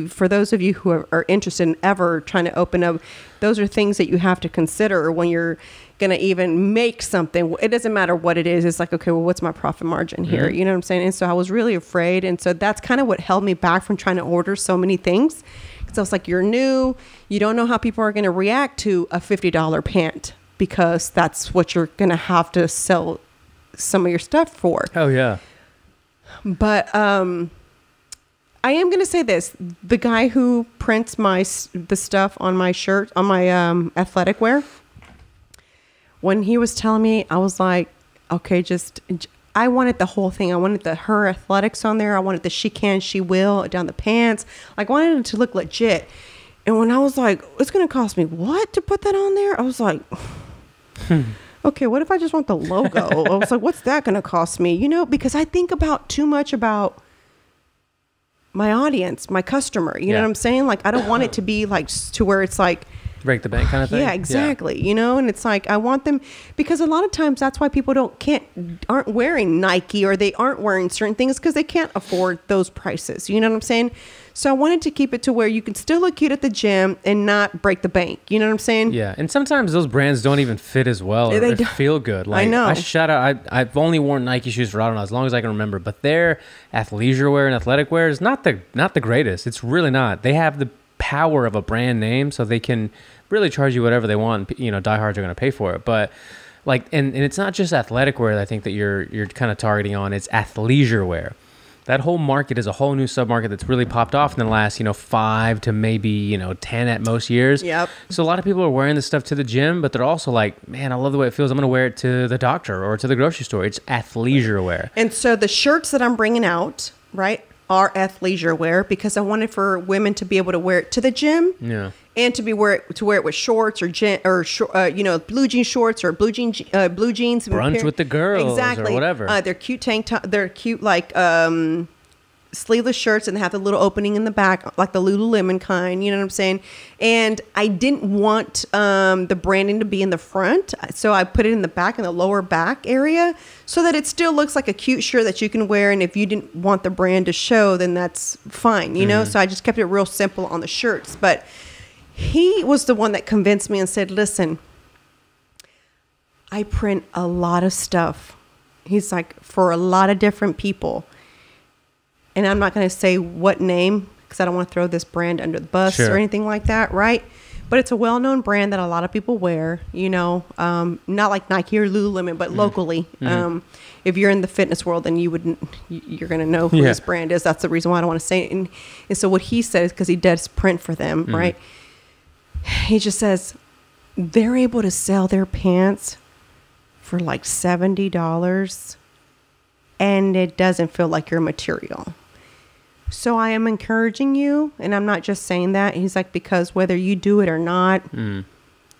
S1: for those of you who are interested in ever trying to open up, those are things that you have to consider when you're going to even make something. It doesn't matter what it is. It's like, okay, well, what's my profit margin here? You know what I'm saying? And so I was really afraid. And so that's kind of what held me back from trying to order so many things. So it's like, you're new. You don't know how people are going to react to a $50 pant, because that's what you're going to have to sell some of your stuff for.
S2: Oh, yeah.
S1: But I am going to say this. The guy who prints the stuff on my shirt, on my athletic wear, when he was telling me, I was like, okay, I wanted the whole thing. I wanted the Herr athletics on there. I wanted the she can, she will down the pants. Like, I wanted it to look legit. And when I was like, it's going to cost me what to put that on there? I was like, okay, what if I just want the logo? I was like, what's that going to cost me? Because I think too much about my audience, my customer. You know what I'm saying? Like, I don't want it to be like to where it's like
S2: break the bank kind of thing.
S1: Yeah, exactly. And it's like, I want them, because a lot of times that's why people aren't wearing Nike, or they aren't wearing certain things, because they can't afford those prices. You know what I'm saying? So I wanted to keep it to where you can still look cute at the gym and not break the bank. You know what I'm saying?
S2: Yeah. And sometimes those brands don't even fit as well, or they feel good. Like,
S1: I know.
S2: I've only worn Nike shoes for, I don't know, as long as I can remember, but their athleisure wear and athletic wear is not the greatest. It's really not. They have the power of a brand name, so they can really charge you whatever they want. Diehards are going to pay for it. But like, and it's not just athletic wear that I think that you're kind of targeting on. It's athleisure wear. That whole market is a whole new submarket that's really popped off in the last, 5 to maybe, 10 at most years.
S1: Yep.
S2: So a lot of people are wearing this stuff to the gym, but they're also like, man, I love the way it feels. I'm going to wear it to the doctor or to the grocery store. It's athleisure wear.
S1: And so the shirts that I'm bringing out, right, are athleisure wear, because I wanted for women to be able to wear it to the gym.
S2: Yeah.
S1: And to wear it with shorts or blue jean shorts or blue jeans.
S2: Brunch with the girls,
S1: exactly,
S2: or whatever.
S1: They're cute tank top. They're cute like sleeveless shirts, and they have the little opening in the back, like the Lululemon kind. You know what I'm saying? And I didn't want the branding to be in the front, so I put it in the back, in the lower back area, so that it still looks like a cute shirt that you can wear. And if you didn't want the brand to show, then that's fine. You know. So I just kept it real simple on the shirts, but. He was the one that convinced me and said, listen, I print a lot of stuff. He's like, for a lot of different people. And I'm not going to say what name, because I don't want to throw this brand under the bus or anything like that, right? But it's a well-known brand that a lot of people wear, not like Nike or Lululemon, but locally. If you're in the fitness world, then you're going to know who this brand is. That's the reason why I don't want to say it. And so what he said is, because he does print for them, right? He just says, they're able to sell their pants for like $70 and it doesn't feel like your material. So I am encouraging you, and I'm not just saying that. He's like, because whether you do it or not,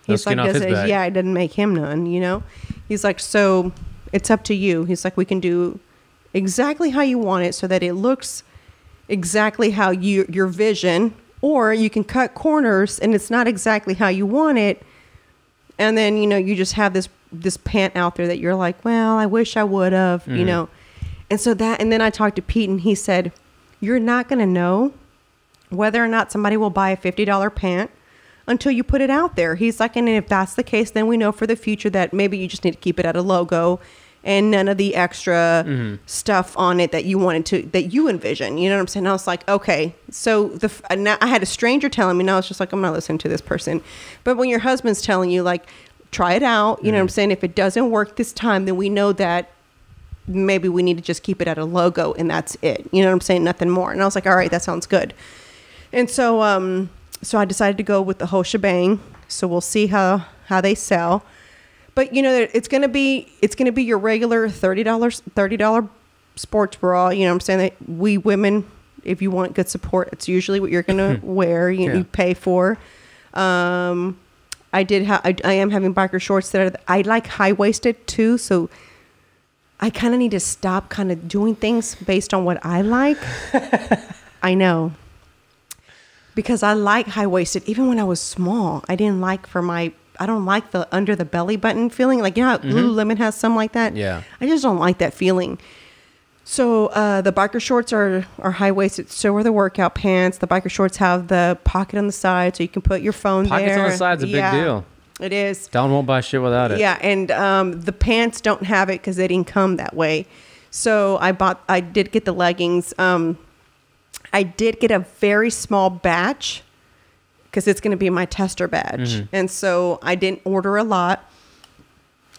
S1: he's like, it doesn't make him none, you know? He's like, so it's up to you. He's like, we can do exactly how you want it so that it looks exactly how your vision, or you can cut corners and it's not exactly how you want it. And then, you know, you just have this pant out there that you're like, well, I wish I would have, you know? And so and then I talked to Pete and he said, you're not going to know whether or not somebody will buy a $50 pant until you put it out there. He's like, and if that's the case, then we know for the future that maybe you just need to keep it at a logo and none of the extra stuff on it that you that you envision. You know what I'm saying? I was like, okay. So I had a stranger telling me, and I was just like, I'm not listening to this person. But when your husband's telling you, like, try it out, you know what I'm saying? If it doesn't work this time, then we know that maybe we need to just keep it at a logo and that's it. You know what I'm saying? Nothing more. And I was like, all right, that sounds good. And so, so I decided to go with the whole shebang. So we'll see how they sell. But you know, it's going to be your regular $30 sports bra. You know what I'm saying? That we women, if you want good support, it's usually what you're going to wear, you pay for. I am having biker shorts that I like high-waisted too. So I kind of need to stop kind of doing things based on what I like. I know. Because I like high-waisted. Even when I was small, I don't like the under the belly button feeling. Like, you know how Lululemon has some like that?
S2: Yeah.
S1: I just don't like that feeling. So the biker shorts are high-waisted. So are the workout pants. The biker shorts have the pocket on the side so you can put your phone there.
S2: Pockets on the side's a big deal.
S1: It is.
S2: Don won't buy shit without it.
S1: Yeah, and the pants don't have it because they didn't come that way. So I did get the leggings. I did get a very small batch because it's going to be my tester batch. And so I didn't order a lot.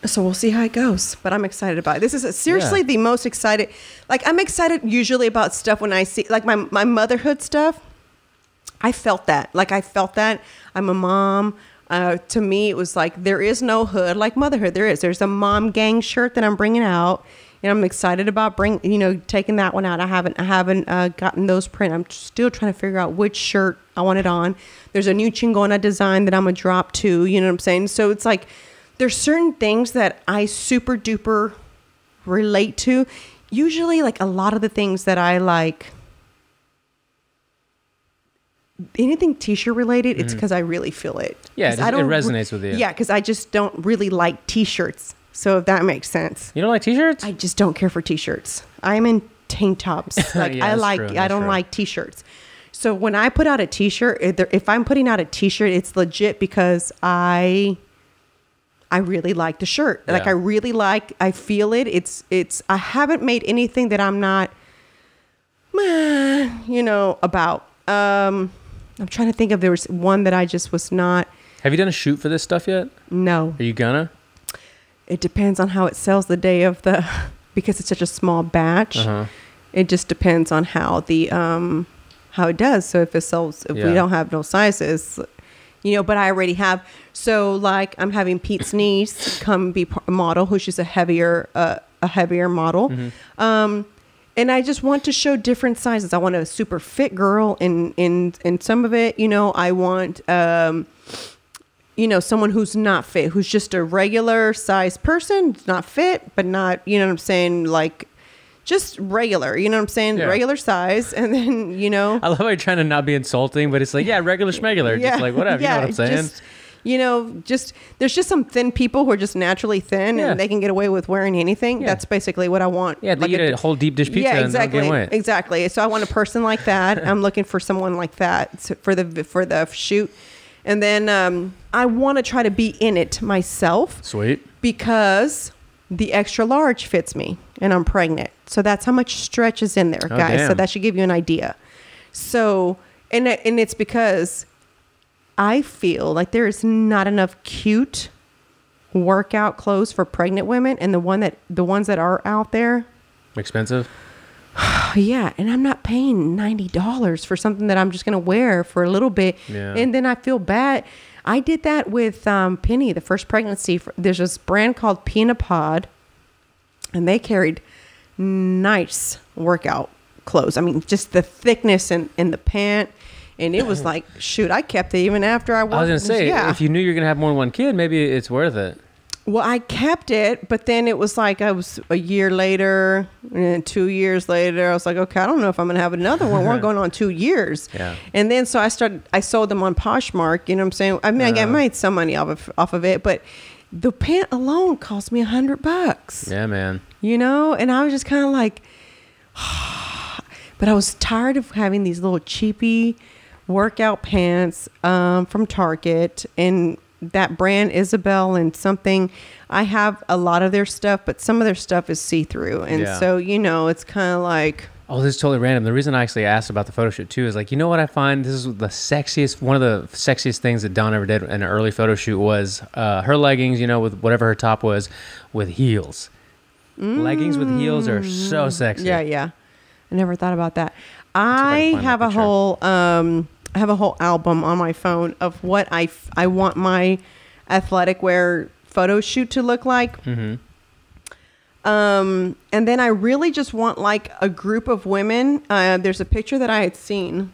S1: So we'll see how it goes. But I'm excited about it. This is seriously the most excited. Like, I'm excited usually about stuff when I see, like, my motherhood stuff. I felt that. Like, I felt that. I'm a mom. To me, it was like, there is no hood like motherhood. There's a mom gang shirt that I'm bringing out, and I'm excited about taking that one out. I haven't gotten those print. I'm still trying to figure out which shirt I want it on. There's a new Chingona design that I'm gonna drop too. You know what I'm saying? So it's like, there's certain things that I super duper relate to. Usually, like, a lot of the things that I like, anything t-shirt related, it's because I really feel it.
S2: Yeah, it resonates with you.
S1: Yeah, because I just don't really like t-shirts. So if that makes sense.
S2: You don't like t-shirts?
S1: I just don't care for t-shirts. I'm in tank tops. Like,
S2: yeah,
S1: I don't like t-shirts. So when I put out a t-shirt, if I'm putting out a t-shirt, it's legit because I really like the shirt.
S2: Yeah.
S1: Like, I feel it. I haven't made anything that I'm not, about. I'm trying to think if there was one that I just was not.
S2: Have you done a shoot for this stuff yet?
S1: No.
S2: Are you gonna?
S1: It depends on how it sells the day of because it's such a small batch. It just depends on how how it does. So if we don't have no sizes, but I already have. So, like, I'm having Pete's niece come be a model, who she's a heavier model. And I just want to show different sizes. I want a super fit girl in some of it. I want, someone who's not fit, who's just a regular size person, not fit, but not, you know what I'm saying? Like, just regular, you know what I'm saying?
S2: Yeah.
S1: Regular size. And then,
S2: I love how you're trying to not be insulting, but it's like, yeah, regular schmegular.
S1: Yeah.
S2: Just like, whatever, you know what I'm saying?
S1: There's just some thin people who are just naturally thin and they can get away with wearing anything. Yeah. That's basically what I want.
S2: Yeah, they eat a whole deep dish pizza and don't gain weight.
S1: Exactly. So I want a person like that. I'm looking for someone like that for the shoot. And then I want to try to be in it myself.
S2: Sweet.
S1: Because the extra large fits me and I'm pregnant. So that's how much stretch is in there, guys.
S2: Damn.
S1: So that should give you an idea. So, and it's because I feel like there is not enough cute workout clothes for pregnant women, and the ones that are out there,
S2: expensive.
S1: yeah, and I'm not paying $90 for something that I'm just going to wear for a little bit.
S2: Yeah.
S1: And then I feel bad. I did that with Penny, the first pregnancy. There's this brand called Penapod, and they carried nice workout clothes. I mean, just the thickness and the pant. And it was like, shoot, I kept it even after I worked.
S2: I was going to say, if you knew you're going to have more than one kid, maybe it's worth it.
S1: Well, I kept it, but then it was like I was a year later and 2 years later. I was like, okay, I don't know if I'm going to have another one. We're going on 2 years.
S2: Yeah.
S1: And then so I sold them on Poshmark. You know what I'm saying? I mean, I made some money off of it, but the pant alone cost me $100.
S2: Yeah, man.
S1: You know? And I was just kind of like, but I was tired of having these little cheapy workout pants from Target, and that brand Isabel and something. I have a lot of their stuff, but some of their stuff is see-through, and so it's kind of like,
S2: oh, this is totally random. The reason I actually asked about the photo shoot too is like, you know what I find, this is one of the sexiest things that Dawn ever did in an early photo shoot was her leggings, with whatever her top was, with heels. Leggings with heels are so sexy.
S1: Yeah. I never thought about that. I have a whole album on my phone of what I want my athletic wear photo shoot to look like. Mm-hmm. And then I really just want like a group of women. There's a picture that I had seen,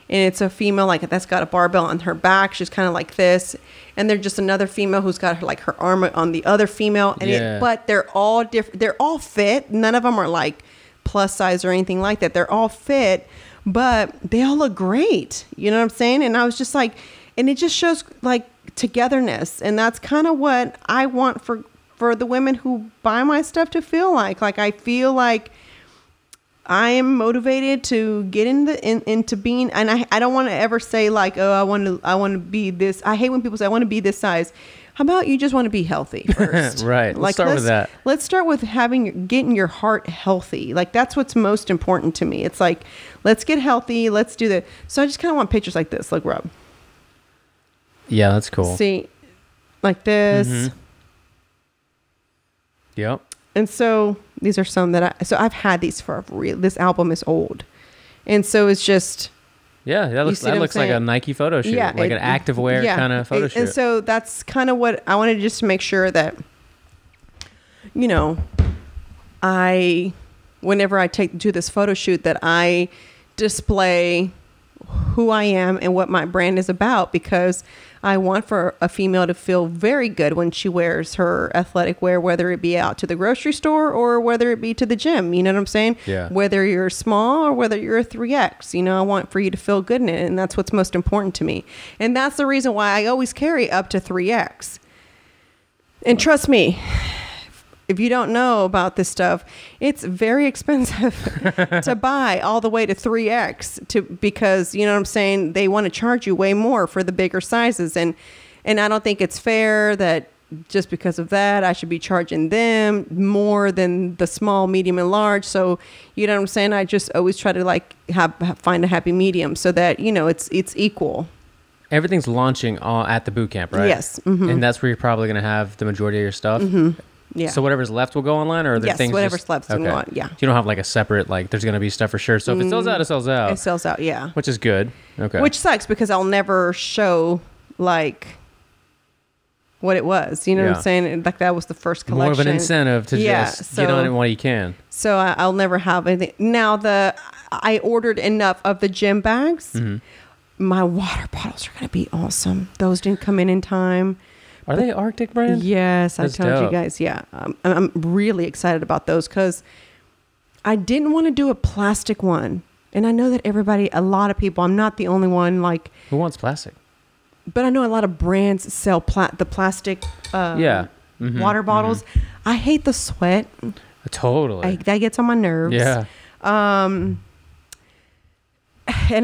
S1: and it's a female like that's got a barbell on her back. She's kind of like this, and there's just another female who's got her arm on the other female. And but they're all different. They're all fit. None of them are like plus size or anything like that. They're all fit, but they all look great. You know what I'm saying? And I was just like, and it just shows like togetherness. And that's kind of what I want for the women who buy my stuff to feel like. Like, I feel like I am motivated to get into being, and I don't want to ever say like, oh, I want to be this. I hate when people say I want to be this size. How about you just want to be healthy first?
S2: Right. Let's start with that. Let's
S1: start with getting your heart healthy. Like, that's what's most important to me. It's like, let's get healthy. Let's do that. So I just kind of want pictures like this. Look, Rob.
S2: Yeah, that's cool.
S1: See, like this.
S2: Mm-hmm. Yep.
S1: And so these are some that I've had these for this album is old. And so it's just.
S2: Yeah, that looks like a Nike photo shoot, like an activewear kind of photo shoot.
S1: And so that's kind of what I wanted, just to make sure that, whenever I do this photo shoot, that I display who I am and what my brand is about, because I want for a female to feel very good when she wears her athletic wear, whether it be out to the grocery store or whether it be to the gym. You know what I'm saying?
S2: Yeah.
S1: Whether you're small or whether you're a 3X, I want for you to feel good in it. And that's what's most important to me. And that's the reason why I always carry up to 3X. And trust me, if you don't know about this stuff, it's very expensive to buy all the way to 3X because, you know what I'm saying, they want to charge you way more for the bigger sizes. And I don't think it's fair that just because of that, I should be charging them more than the small, medium, and large. So, you know what I'm saying? I just always try to like find a happy medium so that, it's equal.
S2: Everything's launching at the boot camp, right?
S1: Yes. Mm-hmm.
S2: And that's where you're probably going to have the majority of your stuff.
S1: Mm-hmm. Yeah.
S2: So whatever's left will go online, or are there things?
S1: Yes, whatever's left will go on. Yeah.
S2: So you don't have like a separate there's going to be stuff for sure. So if it sells out, it sells out.
S1: It sells out, yeah.
S2: Which is good. Okay.
S1: Which sucks because I'll never show like what it was. You know what I'm saying? Like that was the first collection.
S2: More of an incentive to just get on it while you can.
S1: So I'll never have anything. Now I ordered enough of the gym bags. Mm-hmm. My water bottles are going to be awesome. Those didn't come in time.
S2: Are they Arctic brand?
S1: Yes, I told you guys. Yeah, I'm really excited about those because I didn't want to do a plastic one, and I know that a lot of people. I'm not the only one. Like,
S2: who wants plastic? But
S1: I know a lot of brands sell the plastic. Water bottles. Mm-hmm. I hate the sweat.
S2: Totally.
S1: That gets on my nerves.
S2: Yeah.
S1: And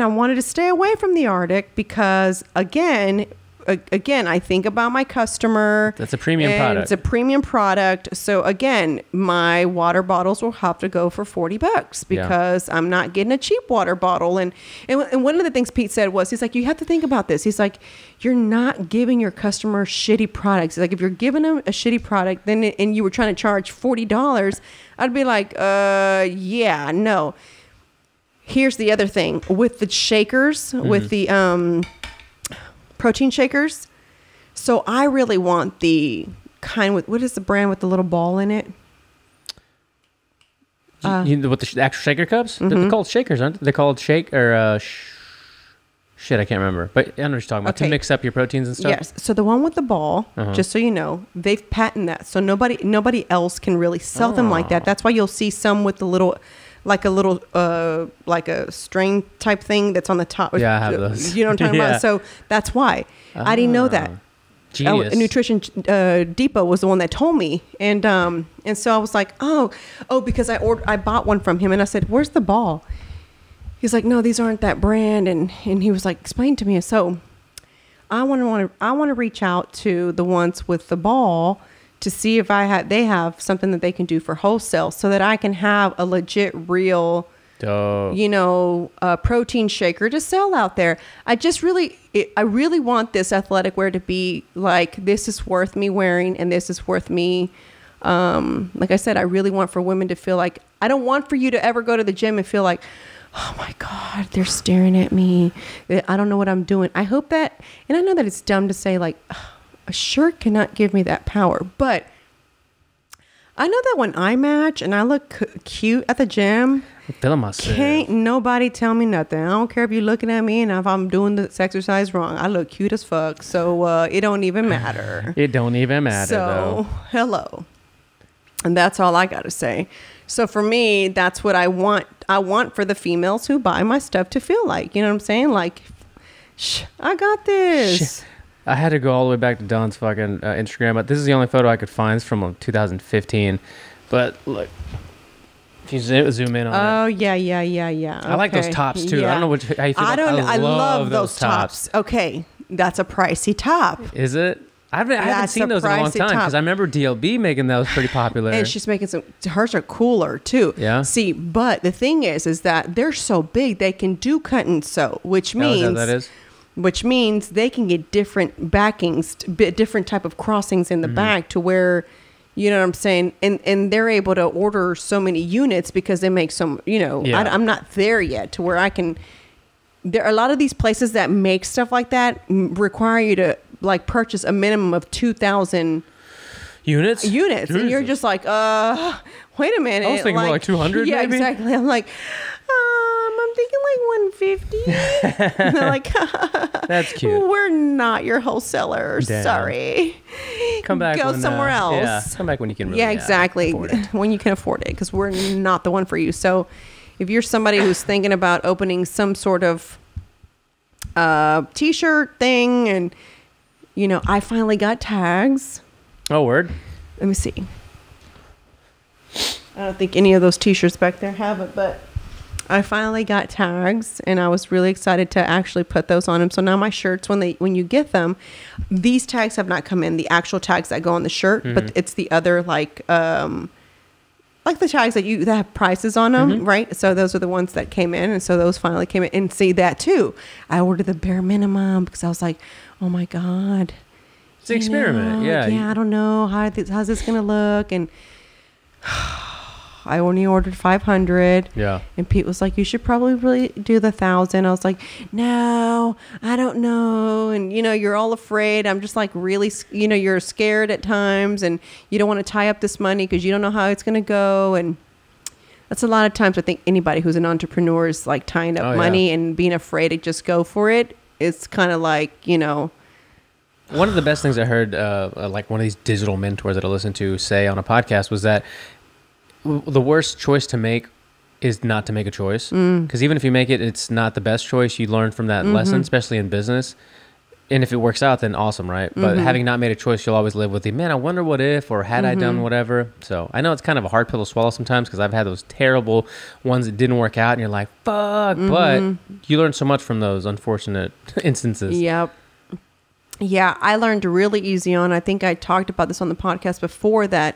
S1: I wanted to stay away from the Arctic because again, I think about my customer.
S2: That's a premium product.
S1: It's a premium product. So again, my water bottles will have to go for $40 because I'm not getting a cheap water bottle. And one of the things Pete said was, he's like, you have to think about this. He's like, you're not giving your customer shitty products. He's like, if you're giving them a shitty product, and you were trying to charge $40, I'd be like, yeah, no. Here's the other thing with the shakers, with the protein shakers. So I really want the kind with, what is the brand with the little ball in it?
S2: With the actual shaker cups? They're called shakers, aren't they? They're called shake or shit, I can't remember. But I know what you're talking about. To mix up your proteins and stuff?
S1: Yes. So the one with the ball, just so you know, they've patented that. So nobody else can really sell them like that. That's why you'll see some with the little, like a little, like a string type thing that's on the top.
S2: Yeah, I have those.
S1: You know what I'm talking about? So that's why. I didn't know that.
S2: Genius.
S1: Nutrition Depot was the one that told me, and so I was like, oh, because I bought one from him, and I said, where's the ball? He's like, no, these aren't that brand, and he was like, explain to me. So I want to reach out to the ones with the ball to see if they have something that they can do for wholesale, so that I can have a legit real.
S2: Dope.
S1: Protein shaker to sell out there. I really want this athletic wear to be like, this is worth me wearing, and this is worth me. Like I said, I really want for women to feel like, I don't want for you to ever go to the gym and feel like, oh my God, they're staring at me. I don't know what I'm doing. I hope that, and I know that it's dumb to say like, a shirt cannot give me that power, but I know that when I match and I look cute at the gym,
S2: I'm feeling myself.
S1: Can't nobody tell me nothing. I don't care if you're looking at me and if I'm doing this exercise wrong. I look cute as fuck. So it don't even matter.
S2: It don't even matter, though.
S1: Hello. And that's all I got to say. So for me, that's what I want. I want for the females who buy my stuff to feel like, you know what I'm saying? Like, I got this.
S2: I had to go all the way back to Don's fucking Instagram, but this is the only photo I could find. It's from 2015. But look, if you zoom in on it.
S1: Oh, yeah.
S2: I like those tops, too.
S1: Yeah.
S2: I don't know how you feel about
S1: I love those tops. Okay, that's a pricey top.
S2: Is it? I haven't seen those in a long time because I remember DLB making those pretty popular.
S1: And she's making some, hers are cooler too.
S2: Yeah.
S1: See, but the thing is that they're so big, they can do cut and sew, which means, which means they can get different backings, different type of crossings in the back to where, you know what I'm saying? And they're able to order so many units because they make some, I'm not there yet to where I can, there are a lot of these places that make stuff like that require you to like purchase a minimum of 2,000 units. Jesus. And you're just like, wait a minute.
S2: I was thinking more like 200
S1: yeah,
S2: maybe.
S1: Exactly. I'm like, I'm thinking like 150. And they're like,
S2: that's cute.
S1: We're not your wholesalers. Damn. Sorry.
S2: Come back.
S1: Go somewhere else.
S2: Yeah, come back when you can really
S1: exactly. When you can afford it, because we're not the one for you. So if you're somebody who's thinking about opening some sort of t-shirt thing, and I finally got tags.
S2: Oh, word.
S1: Let me see. I don't think any of those t-shirts back there have it, but I finally got tags, and I was really excited to actually put those on them. So now my shirts, when you get them, these tags have not come in, the actual tags that go on the shirt, but it's the other like the tags that have prices on them, right? So those are the ones that came in, and so those finally came in. And see that too, I ordered the bare minimum because I was like, oh my God,
S2: it's an experiment. Yeah,
S1: I don't know how's this gonna look, and I only ordered 500. Yeah. And Pete was like, you should probably really do the 1,000. I was like, no, I don't know. And, you're all afraid. I'm just like really, you're scared at times, and you don't want to tie up this money because you don't know how it's going to go. And that's a lot of times I think anybody who's an entrepreneur is like tying up money and being afraid to just go for it. It's kind of like,
S2: One of the best things I heard, like one of these digital mentors that I listened to say on a podcast was that the worst choice to make is not to make a choice. Because even if you make it, it's not the best choice. You learn from that lesson, especially in business. And if it works out, then awesome, right? But having not made a choice, you'll always live with the, man, I wonder what if, or had I done whatever. So I know it's kind of a hard pill to swallow sometimes because I've had those terrible ones that didn't work out and you're like, fuck. But you learn so much from those unfortunate instances.
S1: Yep. Yeah, I learned really easy on. I think I talked about this on the podcast before that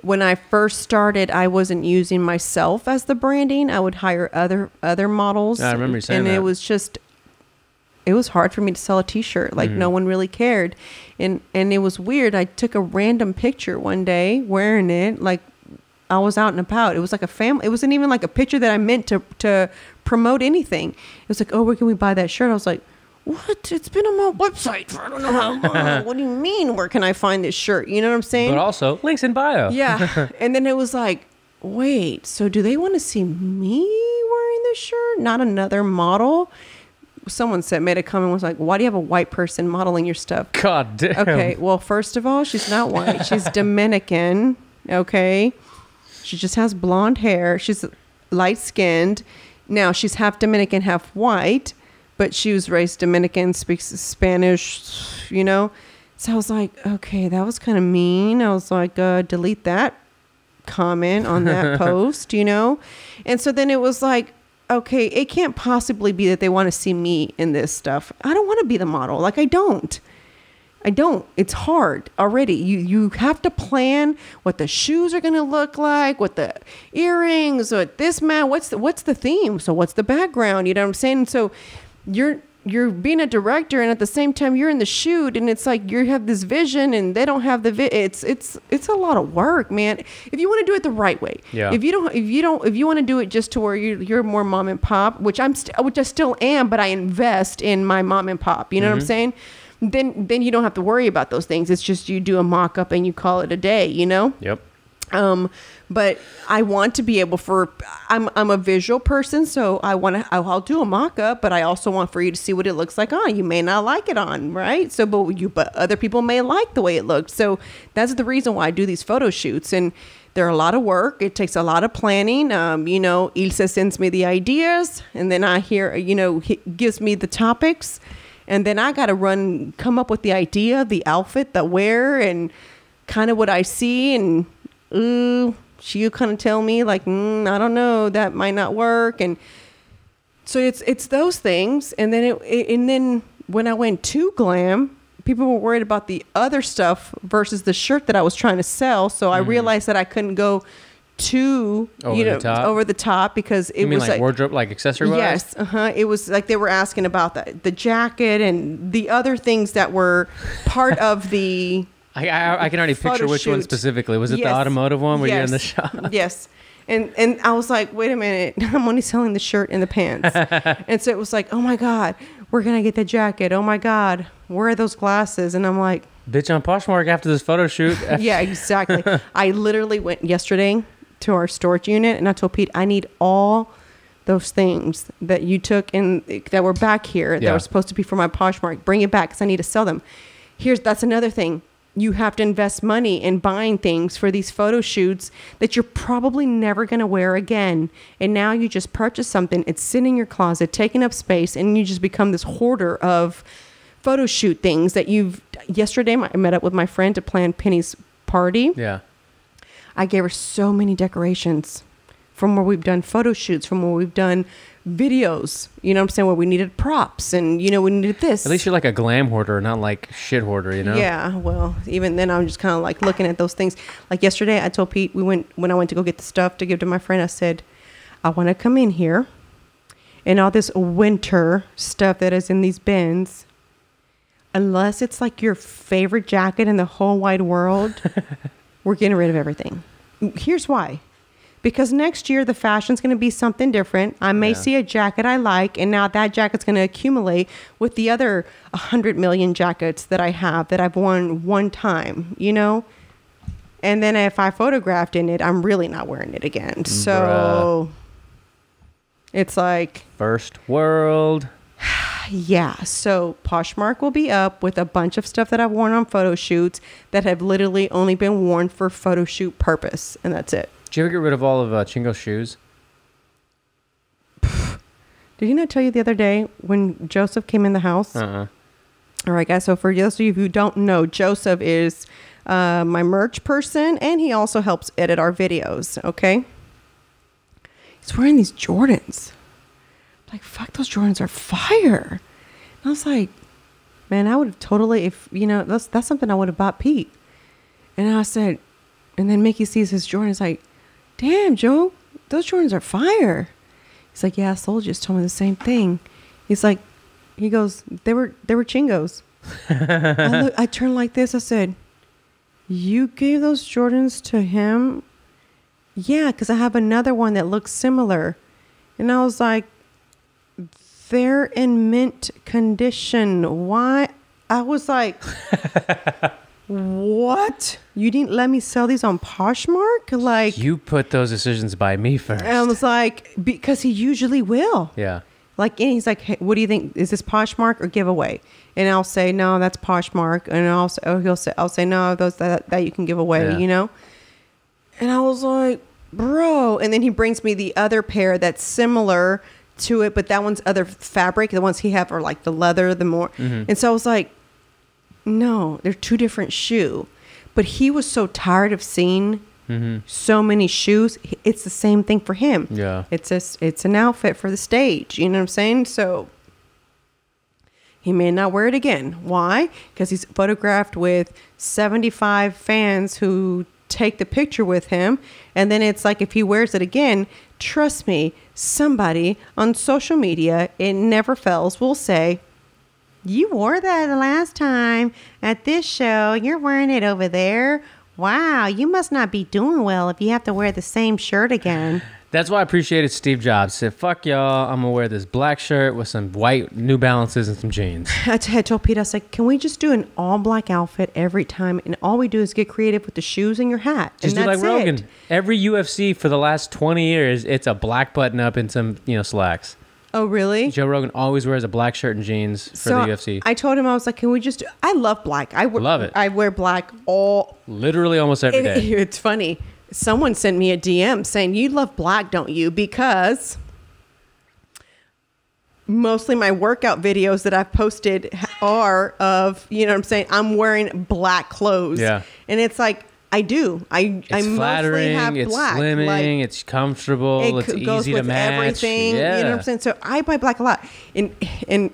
S1: when I first started, I wasn't using myself as the branding. I would hire other models.
S2: I remember you saying
S1: that. And it was hard for me to sell a t-shirt. Like no one really cared. And it was weird. I took a random picture one day wearing it. Like I was out and about. It was like a family. It wasn't even like a picture that I meant to promote anything. It was like, oh, where can we buy that shirt? I was like, what? It's been on my website for I don't know how long. What do you mean? Where can I find this shirt? You know what I'm saying?
S2: But also, links in bio.
S1: Yeah. And then it was like, wait, so do they want to see me wearing this shirt? Not another model? Someone made a comment, was like, why do you have a white person modeling your stuff?
S2: God damn.
S1: Okay, well, first of all, she's not white. She's Dominican, okay? She just has blonde hair. She's light-skinned. Now, she's half Dominican, half white, but she was raised Dominican, speaks Spanish, you know? So I was like, okay, that was kind of mean. I was like, delete that comment on that post, you know? And so then it was like, okay, it can't possibly be that they want to see me in this stuff. I don't want to be the model. Like, I don't. It's hard already. You have to plan what the shoes are going to look like, what the earrings, what this man, what's the theme? So what's the background? You know what I'm saying? So you're being a director, and at the same time you're in the shoot, and it's like you have this vision and they don't have the it's a lot of work, man. If you want to do it the right way.
S2: Yeah.
S1: If you want to do it just to where you're more mom and pop, which I still am, but I invest in my mom and pop, you know what I'm saying? Then you don't have to worry about those things. It's just you do a mock-up and you call it a day, you know?
S2: Yep.
S1: But I want to be able I'm a visual person, so I'll do a mock-up, but I also want for you to see what it looks like on. You may not like it on, right? So, but other people may like the way it looks. So that's the reason why I do these photo shoots, and they're a lot of work. It takes a lot of planning. You know, Ilse sends me the ideas, and then I hear, you know, he gives me the topics, and then I got to come up with the idea, the outfit, the wear, and kind of what I see, and she'll kind of tell me like, I don't know, that might not work. And so it's those things. And then and then when I went to glam, people were worried about the other stuff versus the shirt that I was trying to sell. So I realized that I couldn't go too over the top because it was
S2: like wardrobe, like accessory wise?
S1: Yes. It was like they were asking about the jacket and the other things that were part of the
S2: I can already picture which one specifically. Was it the automotive one where you're in the shop?
S1: Yes. And I was like, wait a minute, I'm only selling the shirt and the pants. And so it was like, oh my God, where can I get the jacket? Oh my God, where are those glasses? And I'm like,
S2: bitch, on Poshmark after this photo shoot.
S1: Yeah, exactly. I literally went yesterday to our storage unit and I told Pete, I need all those things that you took and that were back here that were supposed to be for my Poshmark. Bring it back because I need to sell them. That's another thing. You have to invest money in buying things for these photo shoots that you're probably never going to wear again. And now you just purchase something. It's sitting in your closet, taking up space, and you just become this hoarder of photo shoot things that yesterday I met up with my friend to plan Penny's party.
S2: Yeah.
S1: I gave her so many decorations from where we've done photo shoots, from where we've done videos, you know what I'm saying, where we needed props and, you know, we needed this.
S2: At least you're like a glam hoarder, not like shit hoarder, you know?
S1: Yeah, well, even then I'm just kind of like looking at those things. Like yesterday I told Pete, when I went to go get the stuff to give to my friend, I said, I want to come in here and all this winter stuff that is in these bins, unless it's like your favorite jacket in the whole wide world, we're getting rid of everything. Here's why. Because next year the fashion's going to be something different. I may see a jacket I like, and now that jacket's going to accumulate with the other 100 million jackets that I have that I've worn one time, you know? And then if I photographed in it, I'm really not wearing it again. So it's like...
S2: First world.
S1: Yeah. So Poshmark will be up with a bunch of stuff that I've worn on photo shoots that have literally only been worn for photo shoot purpose. And that's it.
S2: Did you ever get rid of all of Chingo's shoes?
S1: Did he not tell you the other day when Joseph came in the house? All right, guys. So for those of you who don't know, Joseph is my merch person, and he also helps edit our videos. Okay. He's wearing these Jordans. Like, fuck, those Jordans are fire. And I was like, man, I would have totally, if you know, that's something I would have bought Pete. And I said, and then Mickey sees his Jordans like, damn, Joe, those Jordans are fire. He's like, yeah, Soul just told me the same thing. He's like, he goes, they were Chingos. I turned like this. I said, you gave those Jordans to him? Yeah, because I have another one that looks similar. And I was like, They're in mint condition. Why? I was like, what? You didn't let me sell these on Poshmark? Like,
S2: You put those decisions by me first.
S1: I was like, because he usually will.
S2: Yeah.
S1: Like, and he's like, hey, what do you think? Is this Poshmark or giveaway? And I'll say, no, that's Poshmark. And I'll say, no, those that you can give away, you know? And I was like, bro. And then he brings me the other pair that's similar to it, but that one's other fabric. The ones he have are like the leather, the more. And so I was like, no, they're two different shoe. But he was so tired of seeing so many shoes. It's the same thing for him.
S2: Yeah.
S1: It's an outfit for the stage. You know what I'm saying? So he may not wear it again. Why? Because he's photographed with 75 fans who take the picture with him. And then it's like, if he wears it again, trust me, somebody on social media, it never fails, will say, you wore that the last time at this show. You're wearing it over there. Wow, you must not be doing well if you have to wear the same shirt again.
S2: That's why I appreciated Steve Jobs. Said, fuck y'all, I'm going to wear this black shirt with some white New Balances and some jeans.
S1: I told Pete, I was like, can we just do an all black outfit every time? And all we do is get creative with the shoes and your hat.
S2: Just
S1: and
S2: do like
S1: that's
S2: Rogan.
S1: it.
S2: Every UFC for the last 20 years, it's a black button up and some, slacks.
S1: Oh, really?
S2: Joe Rogan always wears a black shirt and jeans for the UFC.
S1: I told him, I was like, can we just do, I love black.
S2: Love it.
S1: I wear black
S2: Literally almost every day.
S1: It's funny. Someone sent me a DM saying, you love black, don't you? Because mostly my workout videos that I've posted are of, you know what I'm saying? I'm wearing black clothes.
S2: Yeah.
S1: And it's like, I do. I
S2: flattering,
S1: mostly have
S2: it's
S1: black.
S2: slimming,
S1: Like,
S2: it's comfortable, it's
S1: goes
S2: easy
S1: with
S2: to match.
S1: everything.
S2: Yeah.
S1: You know what I'm saying? So I buy black a lot. And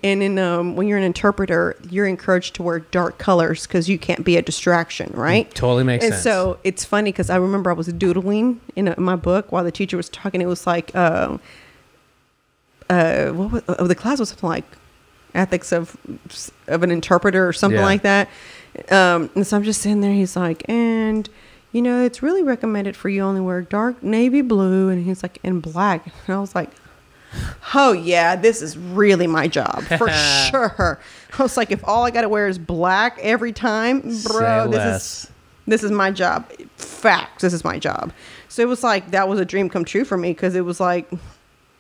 S1: when you're an interpreter, you're encouraged to wear dark colors because you can't be a distraction, right?
S2: Totally makes
S1: and
S2: sense.
S1: So it's funny because I remember I was doodling in my book while the teacher was talking. It was like, the class was something like ethics of an interpreter or something like that. And so I'm just sitting there. He's like, and it's really recommended for you only wear dark navy blue. And he's like, and black. And I was like, oh yeah, this is really my job for sure. I was like, if all I got to wear is black every time, bro, this is my job. Facts. This is my job. So it was like, that was a dream come true for me. Cause it was like,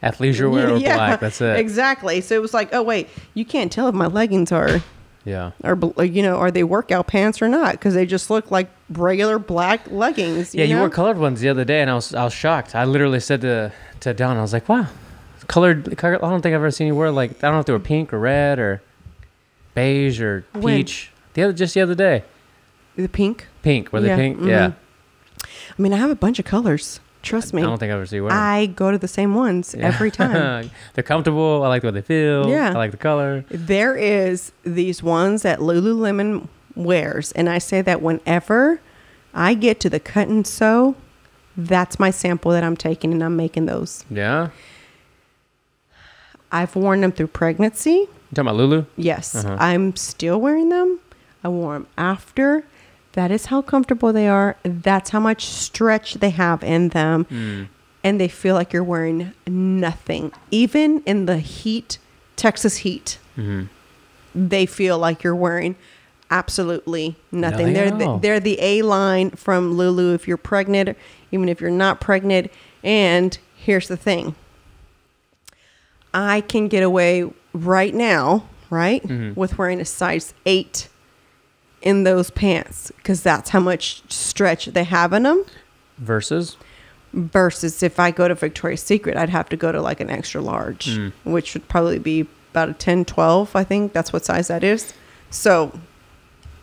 S2: athleisure wear or black. That's it.
S1: Exactly. So it was like, oh wait, you can't tell if my leggings are they workout pants or not? Because they just look like regular black leggings.
S2: You wore colored ones the other day, and I was shocked. I literally said to Don, I was like, "Wow, colored. I don't think I've ever seen you wear like, I don't know if they were pink or red or beige or peach." Just the other day.
S1: The pink.
S2: Were they pink? Mm-hmm. Yeah.
S1: I mean, I have a bunch of colors. Trust me.
S2: I don't think I've ever seen you wear them.
S1: I go to the same ones every time.
S2: They're comfortable. I like the way they feel.
S1: Yeah.
S2: I like the color.
S1: There is these ones that Lululemon wears. And I say that whenever I get to the cut and sew, that's my sample that I'm taking and I'm making those.
S2: Yeah.
S1: I've worn them through pregnancy.
S2: You talking about Lulu?
S1: Yes.
S2: Uh-huh.
S1: I'm still wearing them. I wore them after. That is how comfortable they are. That's how much stretch they have in them. Mm. And they feel like you're wearing nothing. Even in the heat, Texas heat, they feel like you're wearing absolutely nothing. They're the A line from Lulu if you're pregnant, even if you're not pregnant. And here's the thing. I can get away right now, with wearing a size 8 in those pants because that's how much stretch they have in them. Versus if I go to Victoria's Secret, I'd have to go to like an extra large, which would probably be about a 10, 12. I think that's what size that is. So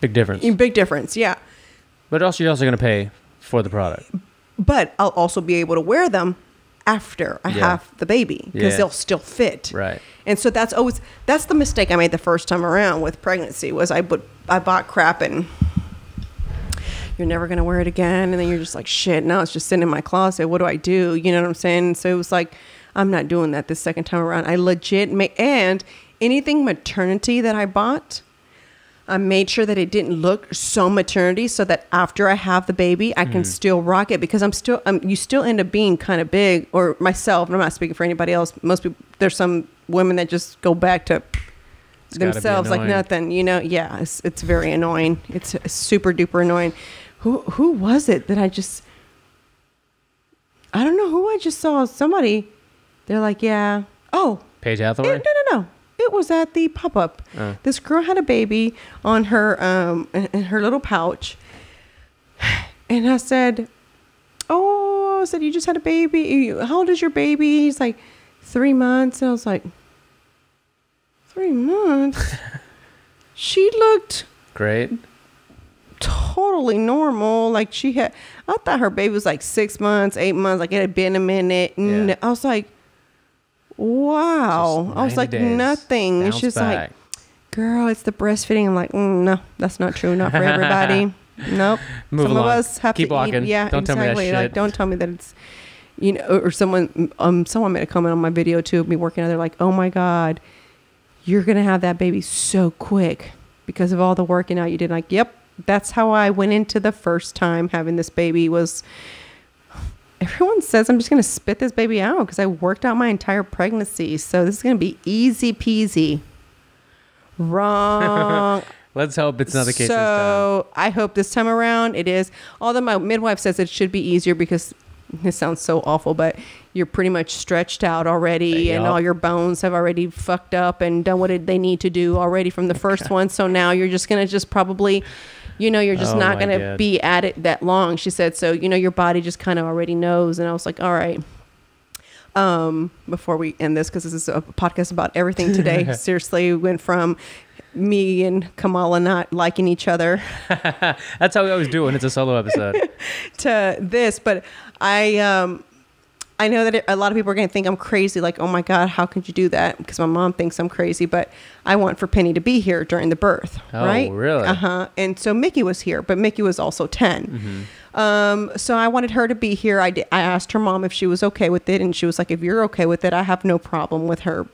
S2: big difference.
S1: Yeah.
S2: But also you're also going to pay for the product.
S1: But I'll also be able to wear them after I have the baby because they'll still fit.
S2: Right.
S1: And so that's the mistake I made the first time around with pregnancy was I bought crap and you're never going to wear it again. And then you're just like, shit, now it's just sitting in my closet. What do I do? You know what I'm saying? So it was like, I'm not doing that this second time around. I legit and anything maternity that I bought, I made sure that it didn't look so maternity so that after I have the baby, I can still rock it because you still end up being kind of big or myself. And I'm not speaking for anybody else. Most people, there's some women that just go back to
S2: It's gotta be
S1: themselves like
S2: annoying.
S1: nothing, yeah, it's very annoying. It's super duper annoying. Who was it that I don't know who I just saw. Somebody, they're like, yeah. Oh,
S2: Paige Hathaway?
S1: no. It was at the pop-up. This girl had a baby on her in her little pouch. And I said, you just had a baby. How old is your baby? He's like, 3 months. And I was like, 3 months? She looked
S2: Great.
S1: totally normal. Like I thought her baby was like 6 months, 8 months. Like it had been a minute. And
S2: Yeah.
S1: I was like, wow.
S2: Just
S1: I was
S2: 90
S1: like,
S2: days.
S1: nothing. And
S2: Bounce
S1: she's
S2: back.
S1: like, girl, it's the breastfeeding. I'm like, no, that's not true. Not for everybody. Nope.
S2: Move
S1: Some
S2: along.
S1: of us have
S2: Keep
S1: to
S2: walking.
S1: eat. Yeah,
S2: Don't tell me that
S1: exactly.
S2: shit.
S1: Like, don't tell me that it's, or someone made a comment on my video too of me working out. They're like, oh my God, you're going to have that baby so quick because of all the working out you did. Like, yep, that's how I went into the first time having this baby was, everyone says I'm just going to spit this baby out because I worked out my entire pregnancy. So this is going to be easy peasy. Wrong.
S2: Let's hope it's not the case this time.
S1: So I hope this time around it is. Although my midwife says it should be easier because this sounds so awful, but you're pretty much stretched out already and all your bones have already fucked up and done what they need to do already from the first one. So now you're just going to just probably, you're just not going to be at it that long. She said, so, your body just kind of already knows. And I was like, all right. Before we end this, because this is a podcast about everything today. Seriously, we went from me and Kamala not liking each other
S2: That's how we always do when it's a solo episode.
S1: to this, but I know that a lot of people are going to think I'm crazy. Like, oh my God, how could you do that? Because my mom thinks I'm crazy, but I want for Penny to be here during the birth.
S2: Oh,
S1: right?
S2: really?
S1: And so Mickey was here, but Mickey was also 10. So I wanted her to be here. I asked her mom if she was okay with it. And she was like, if you're okay with it, I have no problem with her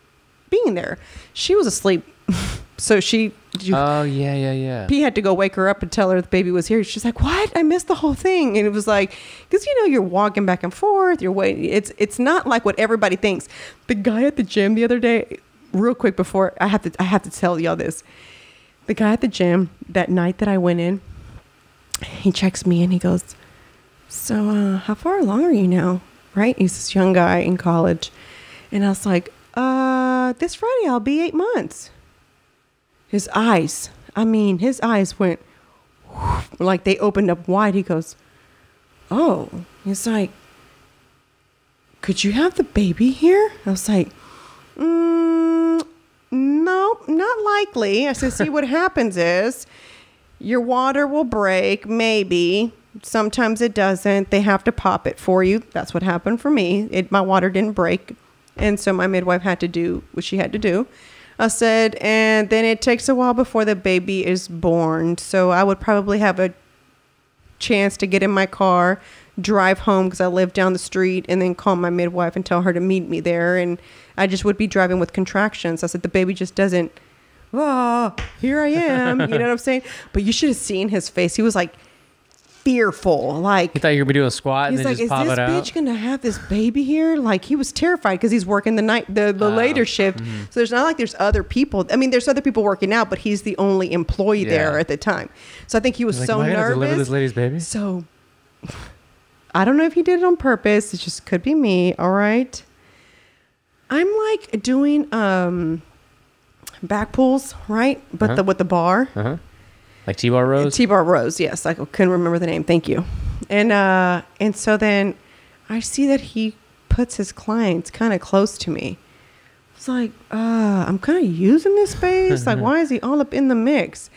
S1: being there. She was asleep. So
S2: Oh, yeah.
S1: P had to go wake her up and tell her the baby was here. She's like, what? I missed the whole thing. And it was like, because, you're walking back and forth. You're waiting. It's not like what everybody thinks. The guy at the gym the other day, real quick before, I have to tell y'all this. The guy at the gym that night that I went in, he checks me and he goes, so how far along are you now? Right? He's this young guy in college. And I was like, this Friday I'll be 8 months. His eyes went like they opened up wide. He goes, oh, he's like, could you have the baby here? I was like, no, not likely. I said, see, what happens is your water will break, maybe. Sometimes it doesn't. They have to pop it for you. That's what happened for me. My water didn't break. And so my midwife had to do what she had to do. I said, and then it takes a while before the baby is born. So I would probably have a chance to get in my car, drive home because I live down the street, and then call my midwife and tell her to meet me there. And I just would be driving with contractions. I said, the baby just doesn't, here I am. You know what I'm saying? But you should have seen his face. He was like fearful. Like,
S2: You thought you were going to do a squat and
S1: he's
S2: then
S1: like,
S2: just pop
S1: is
S2: it
S1: this
S2: out?
S1: bitch gonna have this baby here? Like, he was terrified because he's working the night, the later shift. So there's not like there's other people. I mean, there's other people working out, but he's the only employee there at the time. So I think he was
S2: Like,
S1: so
S2: am I gonna deliver
S1: nervous.
S2: this lady's baby?
S1: So I don't know if he did it on purpose. It just could be me. All right. I'm like doing back pulls, right? But with the bar.
S2: Like T-bar rows?
S1: T-bar rows, yes. I couldn't remember the name. Thank you. And so then I see that he puts his clients kind of close to me. It's like, I'm kind of using this space. Like, why is he all up in the mix?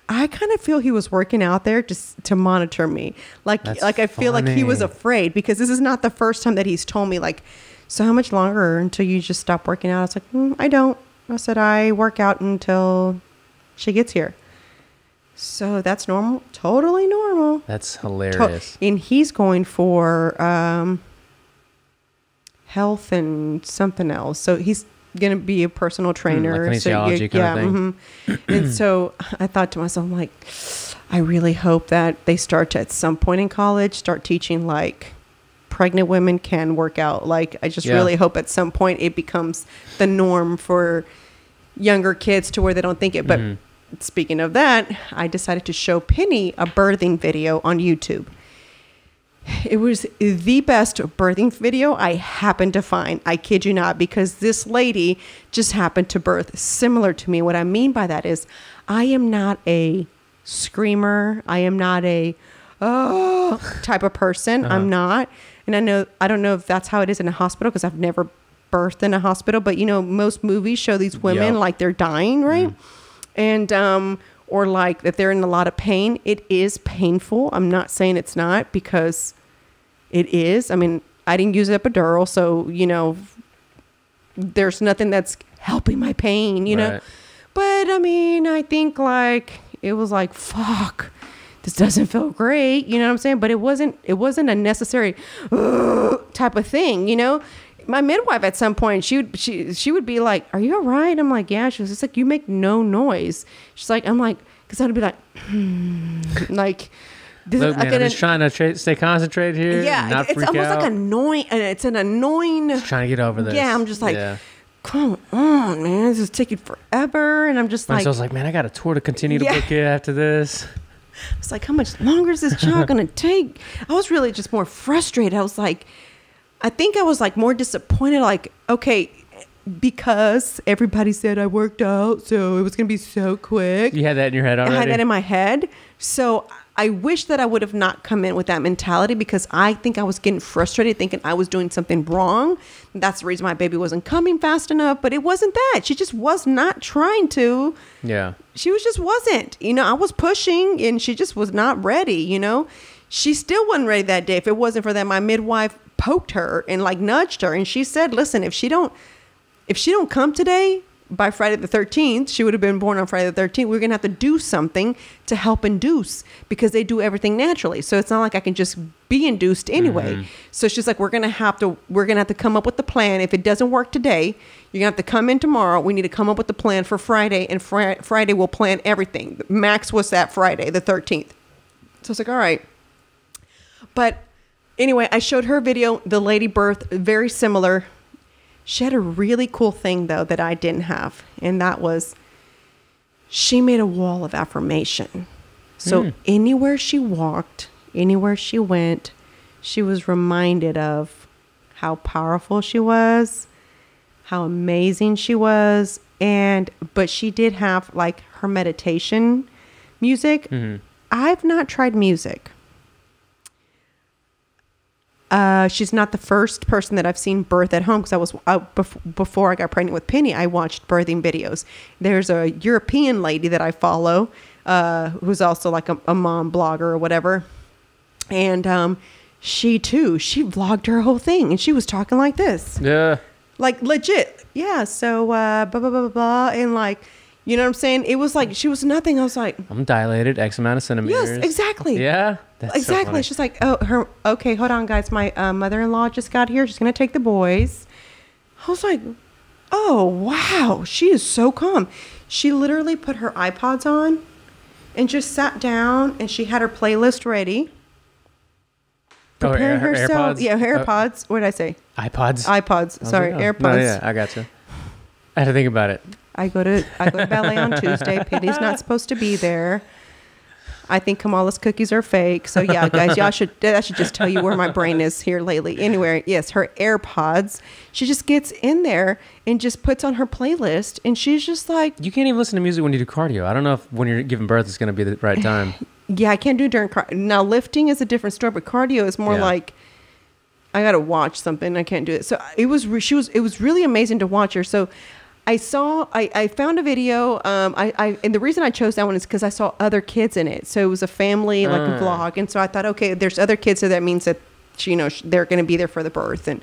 S1: I kind of feel he was working out there just to monitor me. Like I feel like he was afraid because this is not the first time that he's told me, like, so how much longer until you just stop working out? I was like, I don't. I said, I work out until she gets here. So that's normal. Totally normal.
S2: That's hilarious.
S1: And he's going for health and something else. So he's going to be a personal trainer.
S2: Like kinesiology kind of thing.
S1: And so I thought to myself, I'm like, I really hope that they start to, at some point in college, start teaching like pregnant women can work out. Like, I just really hope at some point it becomes the norm for younger kids to where they don't think it. But speaking of that, I decided to show Penny a birthing video on YouTube. It was the best birthing video I happened to find. I kid you not, because this lady just happened to birth similar to me. What I mean by that is I am not a screamer. I am not a type of person. I'm not. And I don't know if that's how it is in a hospital, because I've never birthed in a hospital. But, you know, most movies show these women like they're dying, right? And or like that they're in a lot of pain. It is painful. I'm not saying it's not, because it is. I mean, I didn't use an epidural, so, you know, there's nothing that's helping my pain, you know. But I mean, I think like it was like, fuck, this doesn't feel great, you know what I'm saying? But it wasn't a necessary type of thing, you know. My midwife at some point, she would be like, "Are you all right?" I'm like, "Yeah." She was just like, "You make no noise." She's like, "I'm like," because I'd be like, like.
S2: Look, man, I'm just trying to stay concentrated here.
S1: Yeah,
S2: and not
S1: it's
S2: freak
S1: almost
S2: out.
S1: like annoying. It's an annoying.
S2: Just trying to get over this.
S1: Yeah, I'm just like, come on, man, this is taking forever, and I'm just like,
S2: so I was like, man, I got a tour to continue to book it after this.
S1: It's like, how much longer is this job gonna take? I was really just more frustrated. I was like, I think I was like more disappointed. Like, okay, because everybody said I worked out, so it was gonna be so quick.
S2: You had that in your head already?
S1: I had that in my head. So I wish that I would have not come in with that mentality, because I think I was getting frustrated thinking I was doing something wrong. That's the reason my baby wasn't coming fast enough. But it wasn't that. She just was not trying to.
S2: Yeah.
S1: She just wasn't. You know, I was pushing and she just was not ready, you know. She still wasn't ready that day. If it wasn't for that, my midwife poked her and like nudged her. And she said, listen, if she don't come today, by Friday the 13th, she would have been born on Friday the 13th. We're going to have to do something to help induce, because they do everything naturally. So it's not like I can just be induced anyway. So she's like, we're going to have to come up with the plan. If it doesn't work today, you're going to have to come in tomorrow. We need to come up with the plan for Friday, and Friday we'll plan everything. Max was that Friday the 13th. So it's like, all right. But anyway, I showed her video. The lady birth, very similar. She had a really cool thing, though, that I didn't have. And that was, she made a wall of affirmation. So anywhere she walked, anywhere she went, she was reminded of how powerful she was, how amazing she was. But she did have like her meditation music. I've not tried music. She's not the first person that I've seen birth at home, because I was before I got pregnant with Penny, I watched birthing videos. There's a European lady that I follow, who's also like a mom blogger or whatever. And she vlogged her whole thing, and she was talking like this.
S2: Yeah.
S1: Like legit. Yeah. So, blah, blah, blah, blah, blah. And like, you know what I'm saying? It was like, she was nothing. I was like,
S2: I'm dilated X amount of centimeters.
S1: Yes, exactly.
S2: Yeah. That's
S1: exactly.
S2: So
S1: She's like, okay, hold on, guys. My mother-in-law just got here. She's going to take the boys. I was like, oh, wow. She is so calm. She literally put her iPods on and just sat down, and she had her playlist ready. Preparing herself.
S2: AirPods?
S1: Yeah, AirPods. What did I say?
S2: iPods.
S1: Sorry,
S2: like,
S1: AirPods.
S2: No, yeah, I got you. I had to think about it.
S1: I go to ballet on Tuesday. Penny's not supposed to be there. I think Kamala's cookies are fake. So yeah, guys, that should just tell you where my brain is here lately. Anyway, yes, her AirPods. She just gets in there and just puts on her playlist, and she's just like,
S2: You can't even listen to music when you do cardio. I don't know if when you're giving birth it's going to be the right time.
S1: Yeah, I can't do it during cardio. Now lifting is a different story, but cardio is more like, I got to watch something. I can't do it. So it was really amazing to watch her. So I found a video. And the reason I chose that one is because I saw other kids in it. So it was a family, like a vlog. And so I thought, okay, there's other kids. So that means that, they're going to be there for the birth. And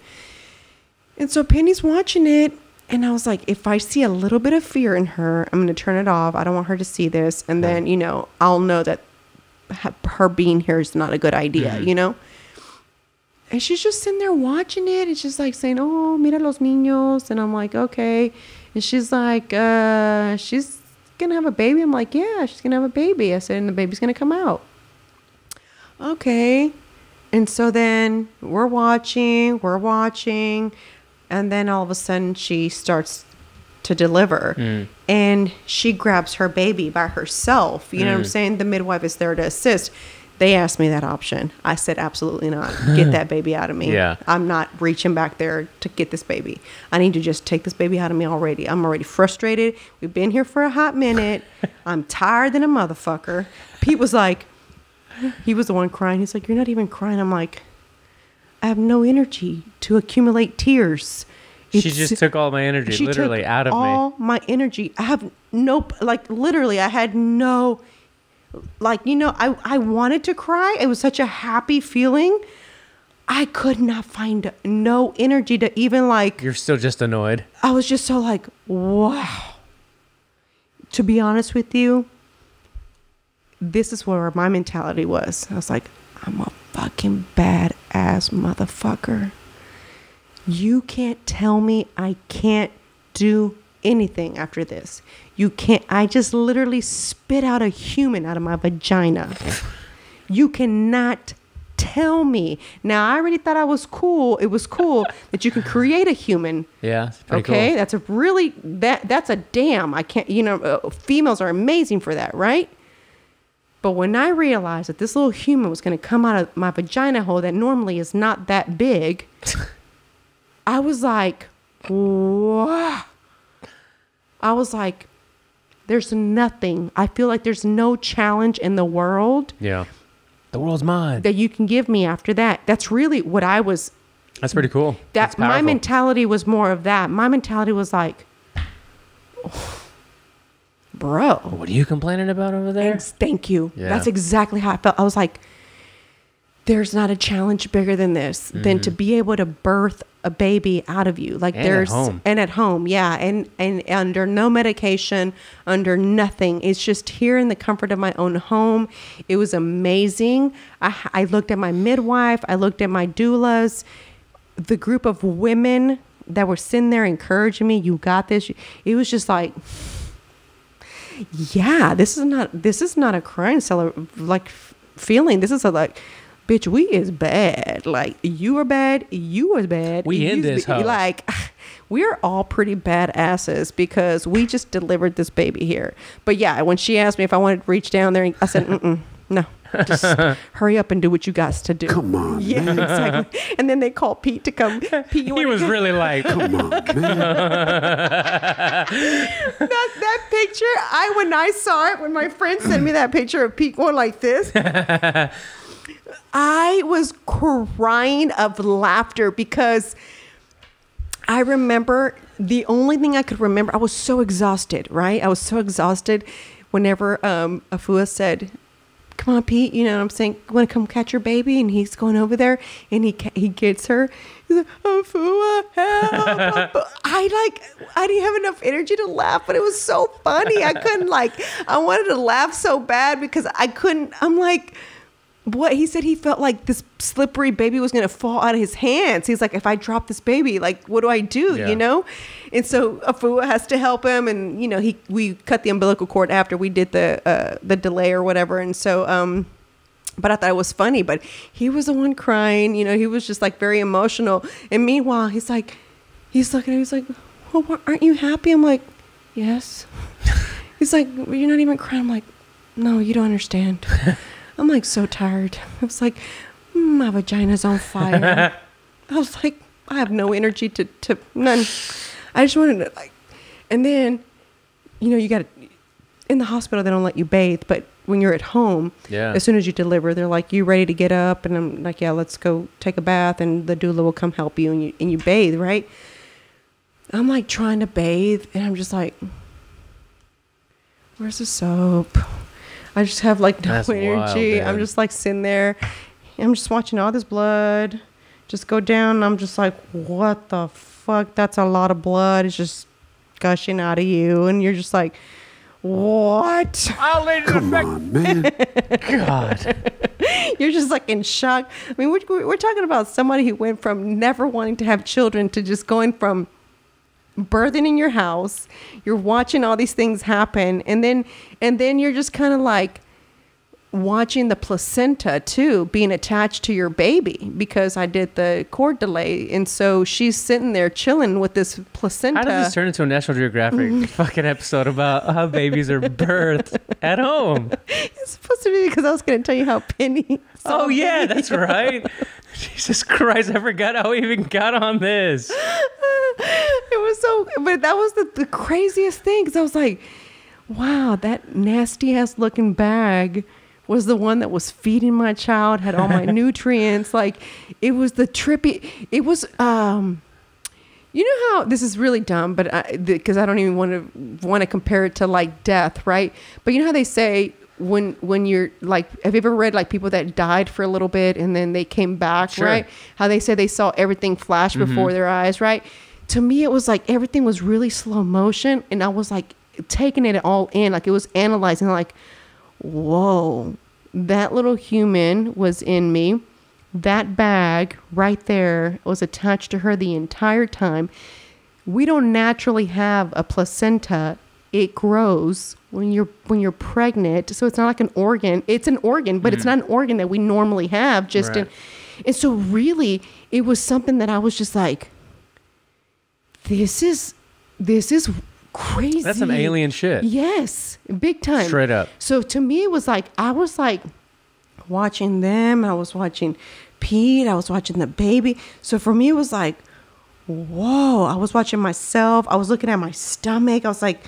S1: so Penny's watching it. And I was like, if I see a little bit of fear in her, I'm going to turn it off. I don't want her to see this. And then, I'll know that her being here is not a good idea, And she's just sitting there watching it. It's just like saying, oh, mira los niños. And I'm like, okay. And she's like, she's going to have a baby. I'm like, yeah, she's going to have a baby. I said, and the baby's going to come out. Okay. And so then we're watching, and then all of a sudden she starts to deliver. And she grabs her baby by herself. You know what I'm saying? The midwife is there to assist. They asked me that option. I said, absolutely not. Get that baby out of me.
S2: Yeah.
S1: I'm not reaching back there to get this baby. I need to just take this baby out of me already. I'm already frustrated. We've been here for a hot minute. I'm tired than a motherfucker. Pete was like, he was the one crying. He's like, you're not even crying. I'm like, I have no energy to accumulate tears.
S2: She just took all my energy, literally, out of me.
S1: All my energy. I have no, like, literally, I had no, like, you know, I wanted to cry. It was such a happy feeling. I could not find no energy to even, like.
S2: You're still just annoyed.
S1: I was just so like, wow. To be honest with you, this is where my mentality was. I was like, I'm a fucking badass motherfucker. You can't tell me I can't do anything after this. You can't. I just literally spit out a human out of my vagina. You cannot tell me. Now, I already thought I was cool. It was cool that you can create a human.
S2: Yeah, it's pretty
S1: okay,
S2: cool.
S1: that's a really, that's a damn. I can't, you know, females are amazing for that, right? But when I realized that this little human was going to come out of my vagina hole that normally is not that big, I was like, wow. I was like, there's nothing. I feel like there's no challenge in the world.
S2: Yeah. The world's mine.
S1: That you can give me after that. That's really what I was.
S2: That's pretty cool.
S1: That my mentality was more of that. My mentality was like, oh, bro.
S2: What are you complaining about over there?
S1: Thank you.
S2: Yeah.
S1: That's exactly how I felt. I was like, there's not a challenge bigger than this, than to be able to birth a baby out of you. Like
S2: and
S1: there's,
S2: at home.
S1: and at home. Yeah. And under no medication, under nothing. It's just here in the comfort of my own home. It was amazing. I looked at my midwife. I looked at my doulas, the group of women that were sitting there encouraging me. You got this. It was just like, yeah, this is not a crying like feeling. This is a like, bitch, we is bad. Like, you are bad. You are bad.
S2: We in this hoe.
S1: Like, we're all pretty badasses because we just delivered this baby here. But yeah, when she asked me if I wanted to reach down there, I said, no. Just hurry up and do what you got to do.
S3: Come on,
S1: yeah,
S3: man.
S1: exactly. And then they called Pete to come. Pete,
S2: He was really like,
S3: Come on, man.
S1: that picture, when I saw it, when my friend sent me that picture of Pete going like this, I was crying of laughter because I remember the only thing I could remember, I was so exhausted, right? I was so exhausted whenever Afua said, come on, Pete, you know what I'm saying? You want to come catch your baby? And he's going over there and he gets her. He's like, Afua, help. I didn't have enough energy to laugh, but it was so funny. I wanted to laugh so bad because I couldn't. I'm like, what? He said he felt like this slippery baby was going to fall out of his hands. He's like, if I drop this baby, like, what do I do?
S2: Yeah.
S1: You know? And so Afua has to help him. And, you know, we cut the umbilical cord after we did the delay or whatever. And so, but I thought it was funny, but he was the one crying, you know, he was just like very emotional. And meanwhile, he's looking at me, he's like, well, aren't you happy? I'm like, yes. He's like, well, you're not even crying. I'm like, no, you don't understand. I'm like so tired. I was like, my vagina's on fire. I was like, I have no energy to none. I just wanted to like, and then, you know, you got to, in the hospital, they don't let you bathe, but when you're at home, as soon as you deliver, they're like, you ready to get up? And I'm like, yeah, let's go take a bath and the doula will come help you and you bathe, right? I'm like trying to bathe and I'm just like, where's the soap? I just have like no energy. I'm just like sitting there. I'm just watching all this blood just go down. And I'm just like, what the fuck? That's a lot of blood. It's just gushing out of you. And you're just like, what?
S3: Come on, man.
S2: God.
S1: You're just like in shock. I mean, we're talking about somebody who went from never wanting to have children to just going from birthing in your house. You're watching all these things happen, and then you're just kind of like, watching the placenta too being attached to your baby because I did the cord delay, and so she's sitting there chilling with this placenta.
S2: How does this turn into a National Geographic fucking episode about how babies are birthed at home?
S1: It's supposed to be because I was going to tell you how Penny.
S2: Oh yeah, that's right. Jesus Christ, I forgot how we even got on this.
S1: It was so, but that was the craziest thing because I was like, wow, that nasty ass looking bag was the one that was feeding my child, had all my nutrients. Like, it was the trippy, it was, you know how, this is really dumb, but because I don't even want to compare it to like death, right? But you know how they say when you're like, have you ever read like people that died for a little bit and then they came back,
S2: sure.
S1: right? How they say they saw everything flash before their eyes, right? To me, it was like everything was really slow motion, and I was like taking it all in, like it was analyzing, like, whoa, that little human was in me. That bag right there was attached to her the entire time. We don't naturally have a placenta. It grows when you're pregnant. So it's not like an organ. It's an organ, but it's not an organ that we normally have. And so really, it was something that I was just like, this is crazy.
S2: That's some alien shit.
S1: Yes, big time.
S2: Straight up.
S1: So to me, it was like, I was like watching them. I was watching Pete. I was watching the baby. So for me, it was like, whoa. I was watching myself. I was looking at my stomach. I was like,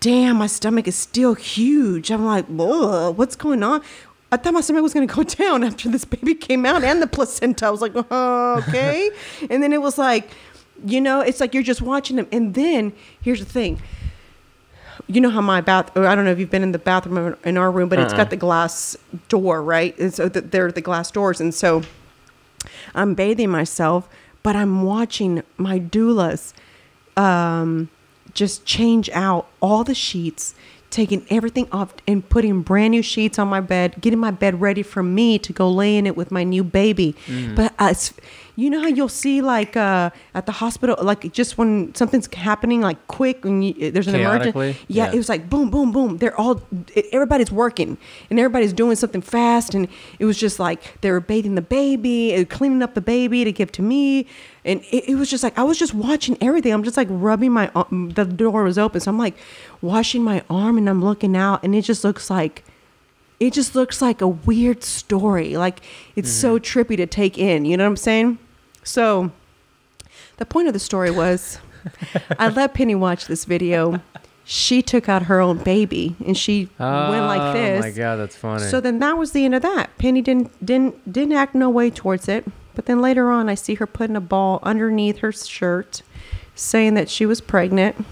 S1: damn, my stomach is still huge. I'm like, whoa, what's going on? I thought my stomach was going to go down after this baby came out and the placenta. I was like, oh, okay. And then it was like, you know, it's like you're just watching them. And then here's the thing. You know how my I don't know if you've been in the bathroom in our room, but it's got the glass door, right? And so there are the glass doors. And so I'm bathing myself, but I'm watching my doulas just change out all the sheets, taking everything off and putting brand new sheets on my bed, getting my bed ready for me to go lay in it with my new baby. But you know how you'll see like at the hospital, like just when something's happening like quick and there's an emergency. Yeah, it was like boom, boom, boom. Everybody's working and everybody's doing something fast. And it was just like they were bathing the baby, cleaning up the baby to give to me. And it was just like, I was just watching everything. I'm just like rubbing my arm. The door was open. So I'm like washing my arm and I'm looking out and it just looks like a weird story. Like it's so trippy to take in. You know what I'm saying? So the point of the story was I let Penny watch this video. She took out her own baby and she went like this. Oh
S2: my God, that's funny.
S1: So then that was the end of that. Penny didn't act no way towards it. But then later on, I see her putting a ball underneath her shirt, saying that she was pregnant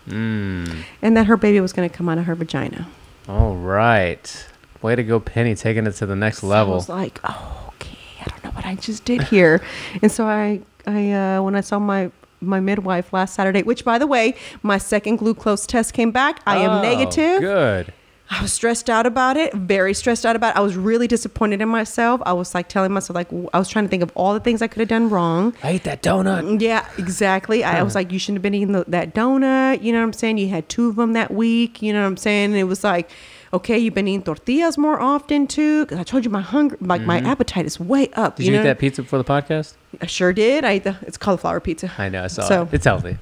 S1: and that her baby was going to come out of her vagina.
S2: All right. Way to go, Penny, taking it to the next level.
S1: I was like, oh, okay, I don't know what I just did here. And so I when I saw my midwife last Saturday, which, by the way, my second glucose test came back. I am negative.
S2: Good.
S1: I was stressed out about it, very stressed out about it. I was really disappointed in myself. I was like telling myself, like, I was trying to think of all the things I could have done wrong.
S2: I ate that donut.
S1: Yeah, exactly. I was like, you shouldn't have been eating that donut. You know what I'm saying? You had 2 of them that week. You know what I'm saying? And it was like, okay, you've been eating tortillas more often too. Because I told you my appetite is way up.
S2: Did you eat that pizza before the podcast?
S1: I sure did. It's cauliflower pizza.
S2: I know, I saw it. It's healthy.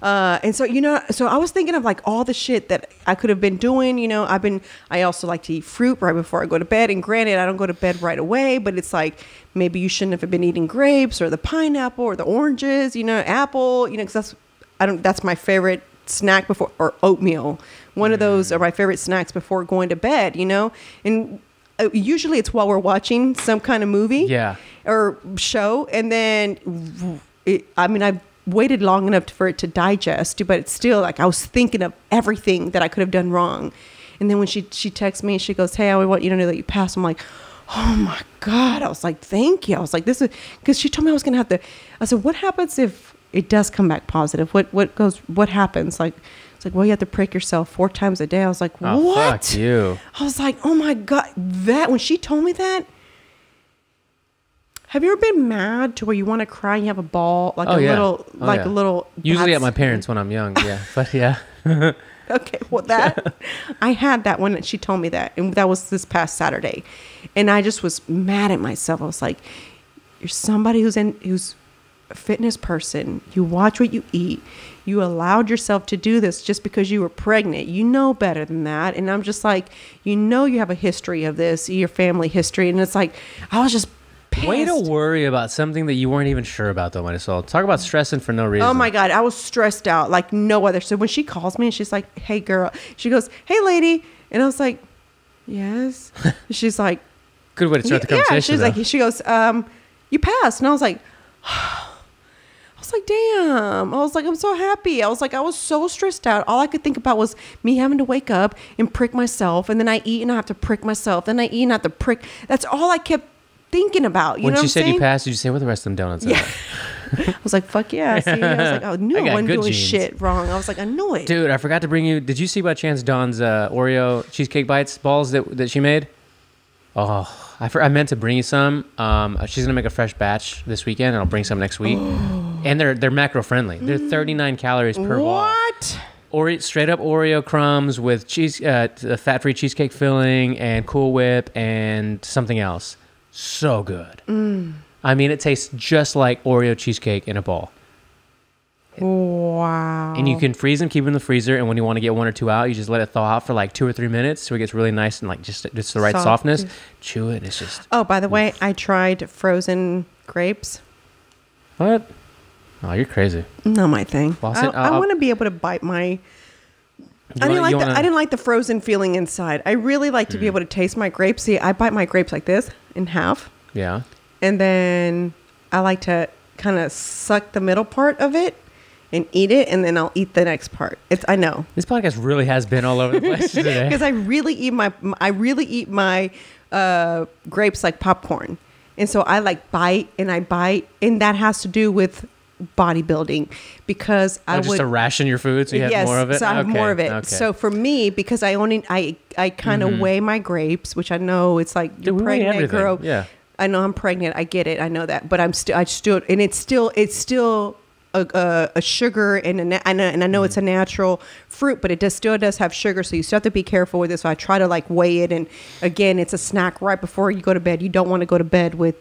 S1: And so, you know, so I was thinking of like all the shit that I could have been doing. You know, I also like to eat fruit right before I go to bed. And granted, I don't go to bed right away, but it's like, maybe you shouldn't have been eating grapes or the pineapple or the oranges, you know, apple, you know, because that's my favorite snack before, or oatmeal. One of those are my favorite snacks before going to bed, you know, and usually it's while we're watching some kind of movie or show. And then I've waited long enough for it to digest, but it's still like I was thinking of everything that I could have done wrong. And then when she texts me and she goes, hey, I want you to know that you passed. I'm like, oh my God. I was like, thank you. I was like, this is because she told me I was going to have to. I said, what happens if it does come back positive? What happens? Like, it's like, well, you have to prick yourself 4 times a day. I was like, what?
S2: Oh, fuck you.
S1: I was like, oh my God. When she told me that, have you ever been mad to where you want to cry and you have a ball, like a little?
S2: Usually at my parents when I'm young, yeah. But yeah.
S1: Okay, well that I had that when she told me that, and that was this past Saturday, and I just was mad at myself. I was like, "You're somebody who's a fitness person. You watch what you eat. You allowed yourself to do this just because you were pregnant. You know better than that." And I'm just like, you have a history of this, your family history, and it's like I was just pissed.
S2: Way to worry about something that you weren't even sure about, though, Marisol. Talk about stressing for no reason.
S1: Oh my God, I was stressed out like no other. So when she calls me and she's like, "Hey girl," she goes, "Hey lady," and I was like, "Yes." She's like,
S2: good way to start the conversation.
S1: Yeah, she's like, she goes, "You passed," and I was like, damn. I was like, I'm so happy. I was like, I was so stressed out. All I could think about was me having to wake up and prick myself, and then I eat and I have to prick myself. Then I eat and I have to prick. That's all I kept thinking about.
S2: When
S1: know
S2: she
S1: what
S2: said
S1: I'm
S2: you passed, did you say, "What the rest of them donuts?"
S1: Yeah. I was like, fuck yeah. See, I was like, I knew I wasn't doing
S2: genes.
S1: shit wrong. I was like, I knew it.
S2: Dude, I forgot to bring you. Did you see by chance Dawn's Oreo cheesecake bites balls that she made? Oh, I meant to bring you some. She's gonna make a fresh batch this weekend, and I'll bring some next week. And they're macro friendly. They're 39 calories per ball.
S1: What?
S2: Straight up Oreo crumbs with fat-free cheesecake filling and Cool Whip and something else. So good. I mean, it tastes just like Oreo cheesecake in a ball.
S1: Wow.
S2: And you can freeze them, keep them in the freezer, and when you want to get 1 or 2 out, you just let it thaw out for like 2 or 3 minutes so it gets really nice and like just the right softness. Chew it, and it's just...
S1: Oh, by the way, I tried frozen grapes.
S2: What? Oh, you're crazy.
S1: Not my thing.
S2: Well,
S1: I want to be able to bite my... I didn't like the frozen feeling inside. I really like to be able to taste my grapes. See, I bite my grapes like this in half.
S2: Yeah.
S1: And then I like to kind of suck the middle part of it and eat it, and then I'll eat the next part. I know.
S2: This podcast really has been all over the place today.
S1: Because I really eat my grapes like popcorn. And so I like bite, and that has to do with bodybuilding, because I would
S2: just to ration your food so you have more of it.
S1: So I have more of it.
S2: Okay.
S1: So for me, because I kind of weigh my grapes, which I know it's like you're pregnant, girl.
S2: Yeah.
S1: I know I'm pregnant. I get it. I know that, but I still, and it's still a sugar, and I know it's a natural fruit, but it still does have sugar, so you still have to be careful with it. So I try to like weigh it, and again, it's a snack right before you go to bed. You don't want to go to bed with,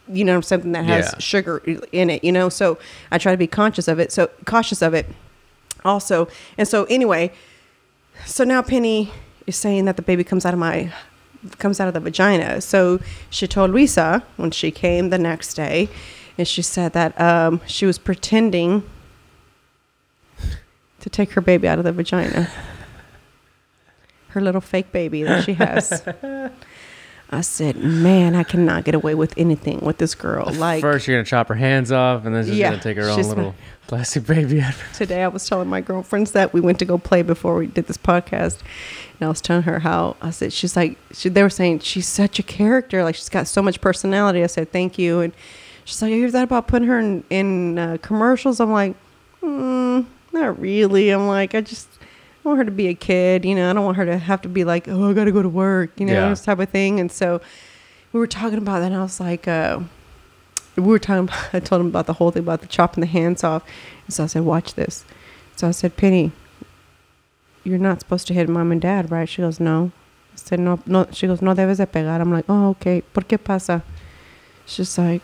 S1: something that has sugar in it, so I try to be cautious of it also. And so anyway, so now Penny is saying that the baby comes out of the vagina. So she told Luisa when she came the next day, and she said that she was pretending to take her baby out of the vagina, her little fake baby that she has. I said, man, I cannot get away with anything with this girl. Like,
S2: first you're gonna chop her hands off, and then she's gonna take her own little plastic baby out.
S1: Today I was telling my girlfriends that we went to go play before we did this podcast, and I was telling her how I said they were saying she's such a character, like she's got so much personality. I said thank you, and she's like, "You heard that about putting her in commercials?" I'm like, not really. I'm like, I want her to be a kid, I don't want her to have to be like, oh, I got to go to work, this type of thing. And so we were talking about that, and I was like, I told him about the whole thing about the chopping the hands off. And so I said, watch this. So I said, Penny, you're not supposed to hit mom and dad, right? She goes, no. I said, no. She goes, no debes de pegar. I'm like, oh, okay. ¿Por qué pasa? She's like,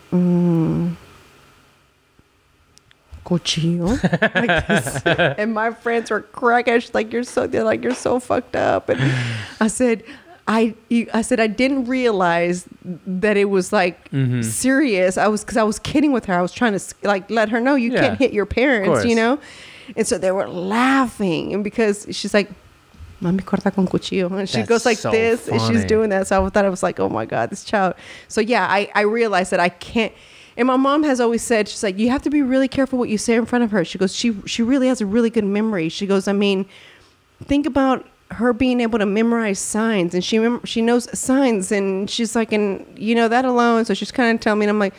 S1: cuchillo, like this. And my friends were cracking. She's like, you're so fucked up. And I said I didn't realize that it was like serious. Because I was kidding with her. I was trying to like let her know you can't hit your parents, And so they were laughing, and because she's like, Mami corta con cuchillo, and she goes like so this, funny. And she's doing that. So I thought I was like, oh my God, this child. So yeah, I realized that I can't. And my mom has always said, she's like, you have to be really careful what you say in front of her. She goes, she really has a really good memory. She goes, I mean, think about her being able to memorize signs, and she knows signs, and she's like, and that alone. So she's kind of telling me, and I'm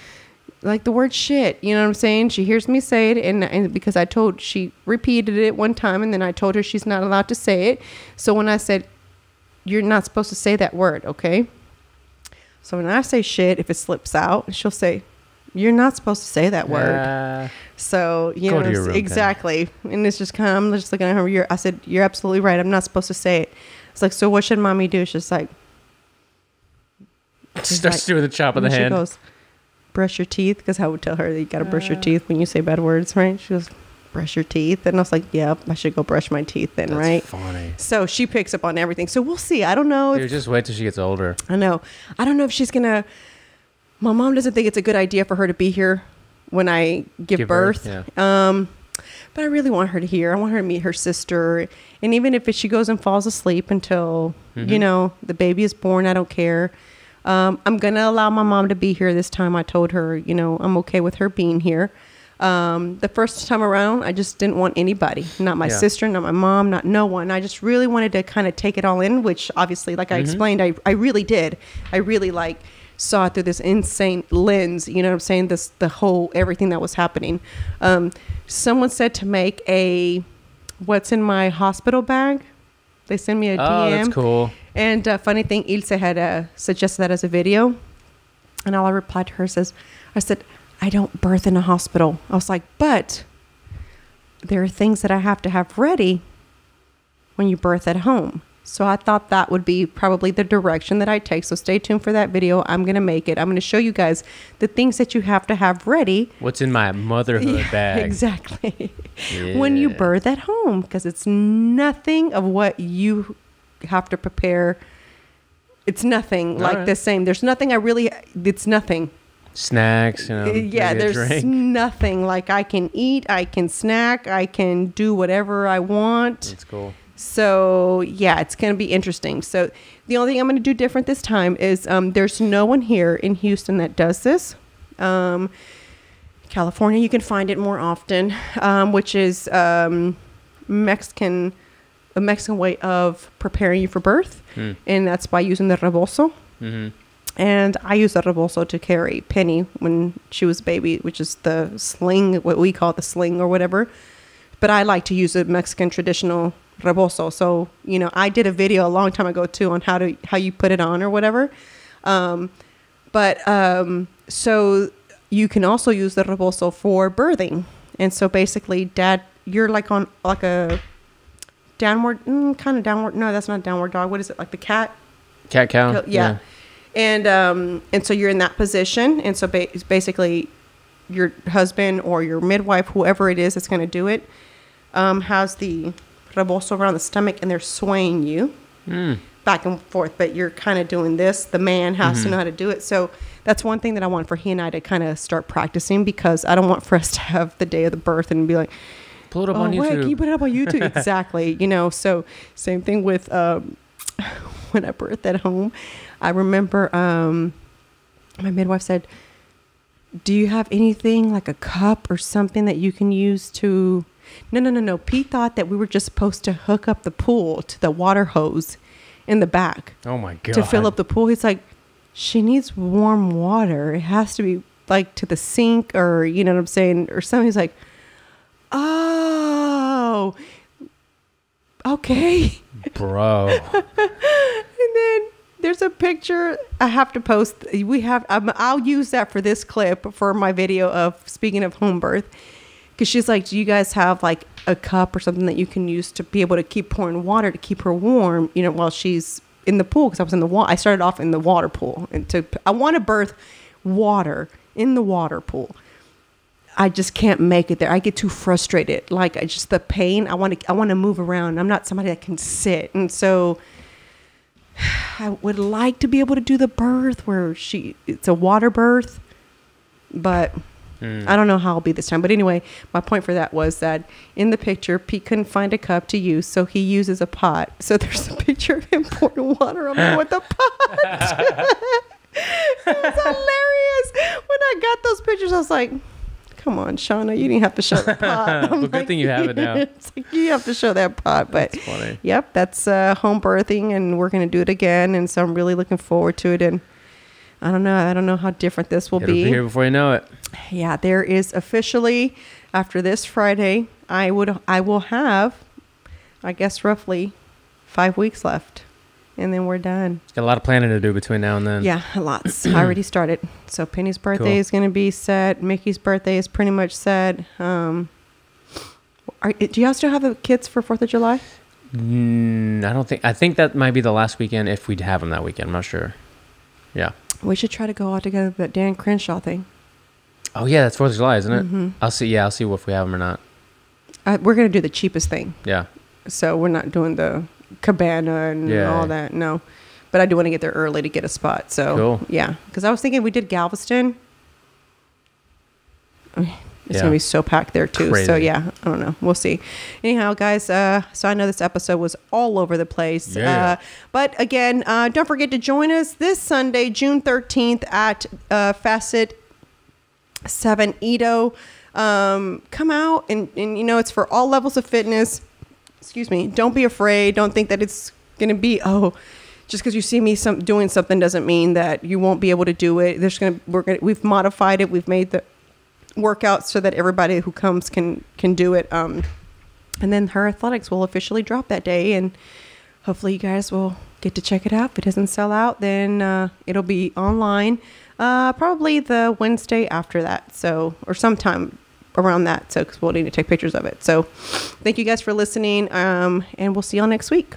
S1: like the word shit, you know what I'm saying? She hears me say it, and because she repeated it one time, and then I told her she's not allowed to say it. So when I said, you're not supposed to say that word, okay? So when I say shit, if it slips out, she'll say, You're not supposed to say that word. So, you
S2: Go
S1: know,
S2: to your room,
S1: exactly. And it's just kind of, I'm just looking at her. I said, you're absolutely right. I'm not supposed to say it. It's like, so what should mommy do? She's like,
S2: Starts doing the chop of the
S1: she
S2: hand.
S1: goes, brush your teeth. Because I would tell her that you got to brush your teeth when you say bad words, right? She goes, brush your teeth. And I was like, yeah, I should go brush my teeth then,
S2: That's
S1: right?
S2: funny.
S1: So she picks up on everything. So we'll see. I don't know.
S2: Dude, just wait till she gets older.
S1: I know. I don't know if she's going to. My mom doesn't think it's a good idea for her to be here when I give birth.
S2: Yeah.
S1: But I really want her to hear. I want her to meet her sister. And even if she goes and falls asleep until, you know, the baby is born, I don't care. I'm going to allow my mom to be here this time. I told her, you know, I'm okay with her being here. The first time around, I just didn't want anybody. Not my sister, not my mom, not no one. I just really wanted to kind of take it all in, which obviously, like I explained, I really did. I really saw it through this insane lens, you know what I'm saying? The whole, everything that was happening. Someone said to make a, what's in my hospital bag? They sent me a DM.
S2: Oh, that's cool.
S1: And funny thing, Ilse had suggested that as a video. And all I replied to her I said, I don't birth in a hospital. I was like, but there are things that I have to have ready when you birth at home. So I thought that would be probably the direction that I take. So stay tuned for that video. I'm going to make it. I'm going to show you guys the things that you have to have ready.
S2: What's in my motherhood bag?
S1: Exactly.
S2: Yeah.
S1: When you birth at home, because it's nothing of what you have to prepare. It's nothing like the same. There's nothing it's nothing.
S2: Snacks, you know.
S1: Yeah,
S2: maybe a
S1: there's
S2: drink.
S1: nothing. Like I can eat, I can snack, I can do whatever I want.
S2: That's cool.
S1: So, yeah, it's going to be interesting. So, the only thing I'm going to do different this time is there's no one here in Houston that does this. California, you can find it more often, which is a Mexican way of preparing you for birth. And that's by using the rebozo. And I use the rebozo to carry Penny when she was a baby, which is the sling, what we call the sling or whatever. But I like to use a Mexican traditional rebozo. So, you know, I did a video a long time ago too on how you put it on or whatever. So you can also use the rebozo for birthing. And so basically, Dad, you're like on like a downward, kind of downward. No, that's not downward dog. What is it? Like the cat?
S2: Cat cow?
S1: Yeah. And so you're in that position. And so basically your husband or your midwife, whoever it is that's going to do it, has the rebozo around the stomach and they're swaying you back and forth, but you're kind of doing this. The man has to know how to do it. So that's one thing that I want for he and I to kind of start practicing, because I don't want for us to have the day of the birth and be like,
S2: pull it up on YouTube.
S1: Wait, can you put it up on YouTube? Exactly. You know, so same thing with when I birthed at home. I remember my midwife said, do you have anything like a cup or something that you can use to... No. Pete thought that we were just supposed to hook up the pool to the water hose in the back.
S2: Oh my God.
S1: To fill up the pool. He's like, she needs warm water. It has to be like to the sink, or, you know what I'm saying? Or something. He's like, oh, okay.
S2: Bro.
S1: And then there's a picture I have to post. I'll use that for this clip for my video of speaking of home birth. Because she's like, do you guys have like a cup or something that you can use to be able to keep pouring water to keep her warm, you know, while she's in the pool? Because I was in the I started off in the water pool, and I want to birth water in the water pool. I just can't make it there. I get too frustrated. Like the pain. I want to move around. I'm not somebody that can sit, and so I would like to be able to do the birth where it's a water birth, but I don't know how I'll be this time. But anyway, my point for that was that in the picture, Pete couldn't find a cup to use, so he uses a pot. So there's a picture of him pouring water on me with a pot. It was hilarious. When I got those pictures, I was like, come on, Shauna, you didn't have to show the pot.
S2: Well, good thing you have it now.
S1: It's like, you have to show that pot. But
S2: That's funny.
S1: Yep, that's home birthing, and we're going to do it again. And so I'm really looking forward to it. And I don't know how different this will
S2: It'll be here before you know it.
S1: Yeah, there is officially, after this Friday, I will have, I guess, roughly 5 weeks left and then we're done.
S2: Got a lot of planning to do between now and then.
S1: Yeah, lots. I already started. So Penny's birthday is going to be set. Mickey's birthday is pretty much set. Do y'all still have the kids for 4th of July?
S2: I don't think. I think that might be the last weekend if we'd have them that weekend. I'm not sure. Yeah.
S1: We should try to go all together to that Dan Crenshaw thing.
S2: Oh yeah, that's 4th of July, isn't it?
S1: Mm-hmm.
S2: I'll see. Yeah, I'll see if we have them or not.
S1: We're going to do the cheapest thing.
S2: Yeah.
S1: So we're not doing the cabana and all that. No. But I do want to get there early to get a spot. So
S2: cool.
S1: Yeah. Because I was thinking we did Galveston. It's going to be so packed there too.
S2: Crazy.
S1: So yeah, I don't know. We'll see. Anyhow, guys, so I know this episode was all over the place.
S2: Yeah.
S1: But again, don't forget to join us this Sunday, June 13th at Facet 7 Edo. Come out and it's for all levels of fitness. Excuse me. Don't be afraid. Don't think that it's going to be, just because you see me doing something doesn't mean that you won't be able to do it. We've modified it. We've made the workouts so that everybody who comes can do it. And then Her Athletics will officially drop that day, and hopefully you guys will get to check it out. If it doesn't sell out, then it'll be online probably the Wednesday after that, or sometime around that, because we'll need to take pictures of it. So thank you guys for listening, and we'll see y'all next week.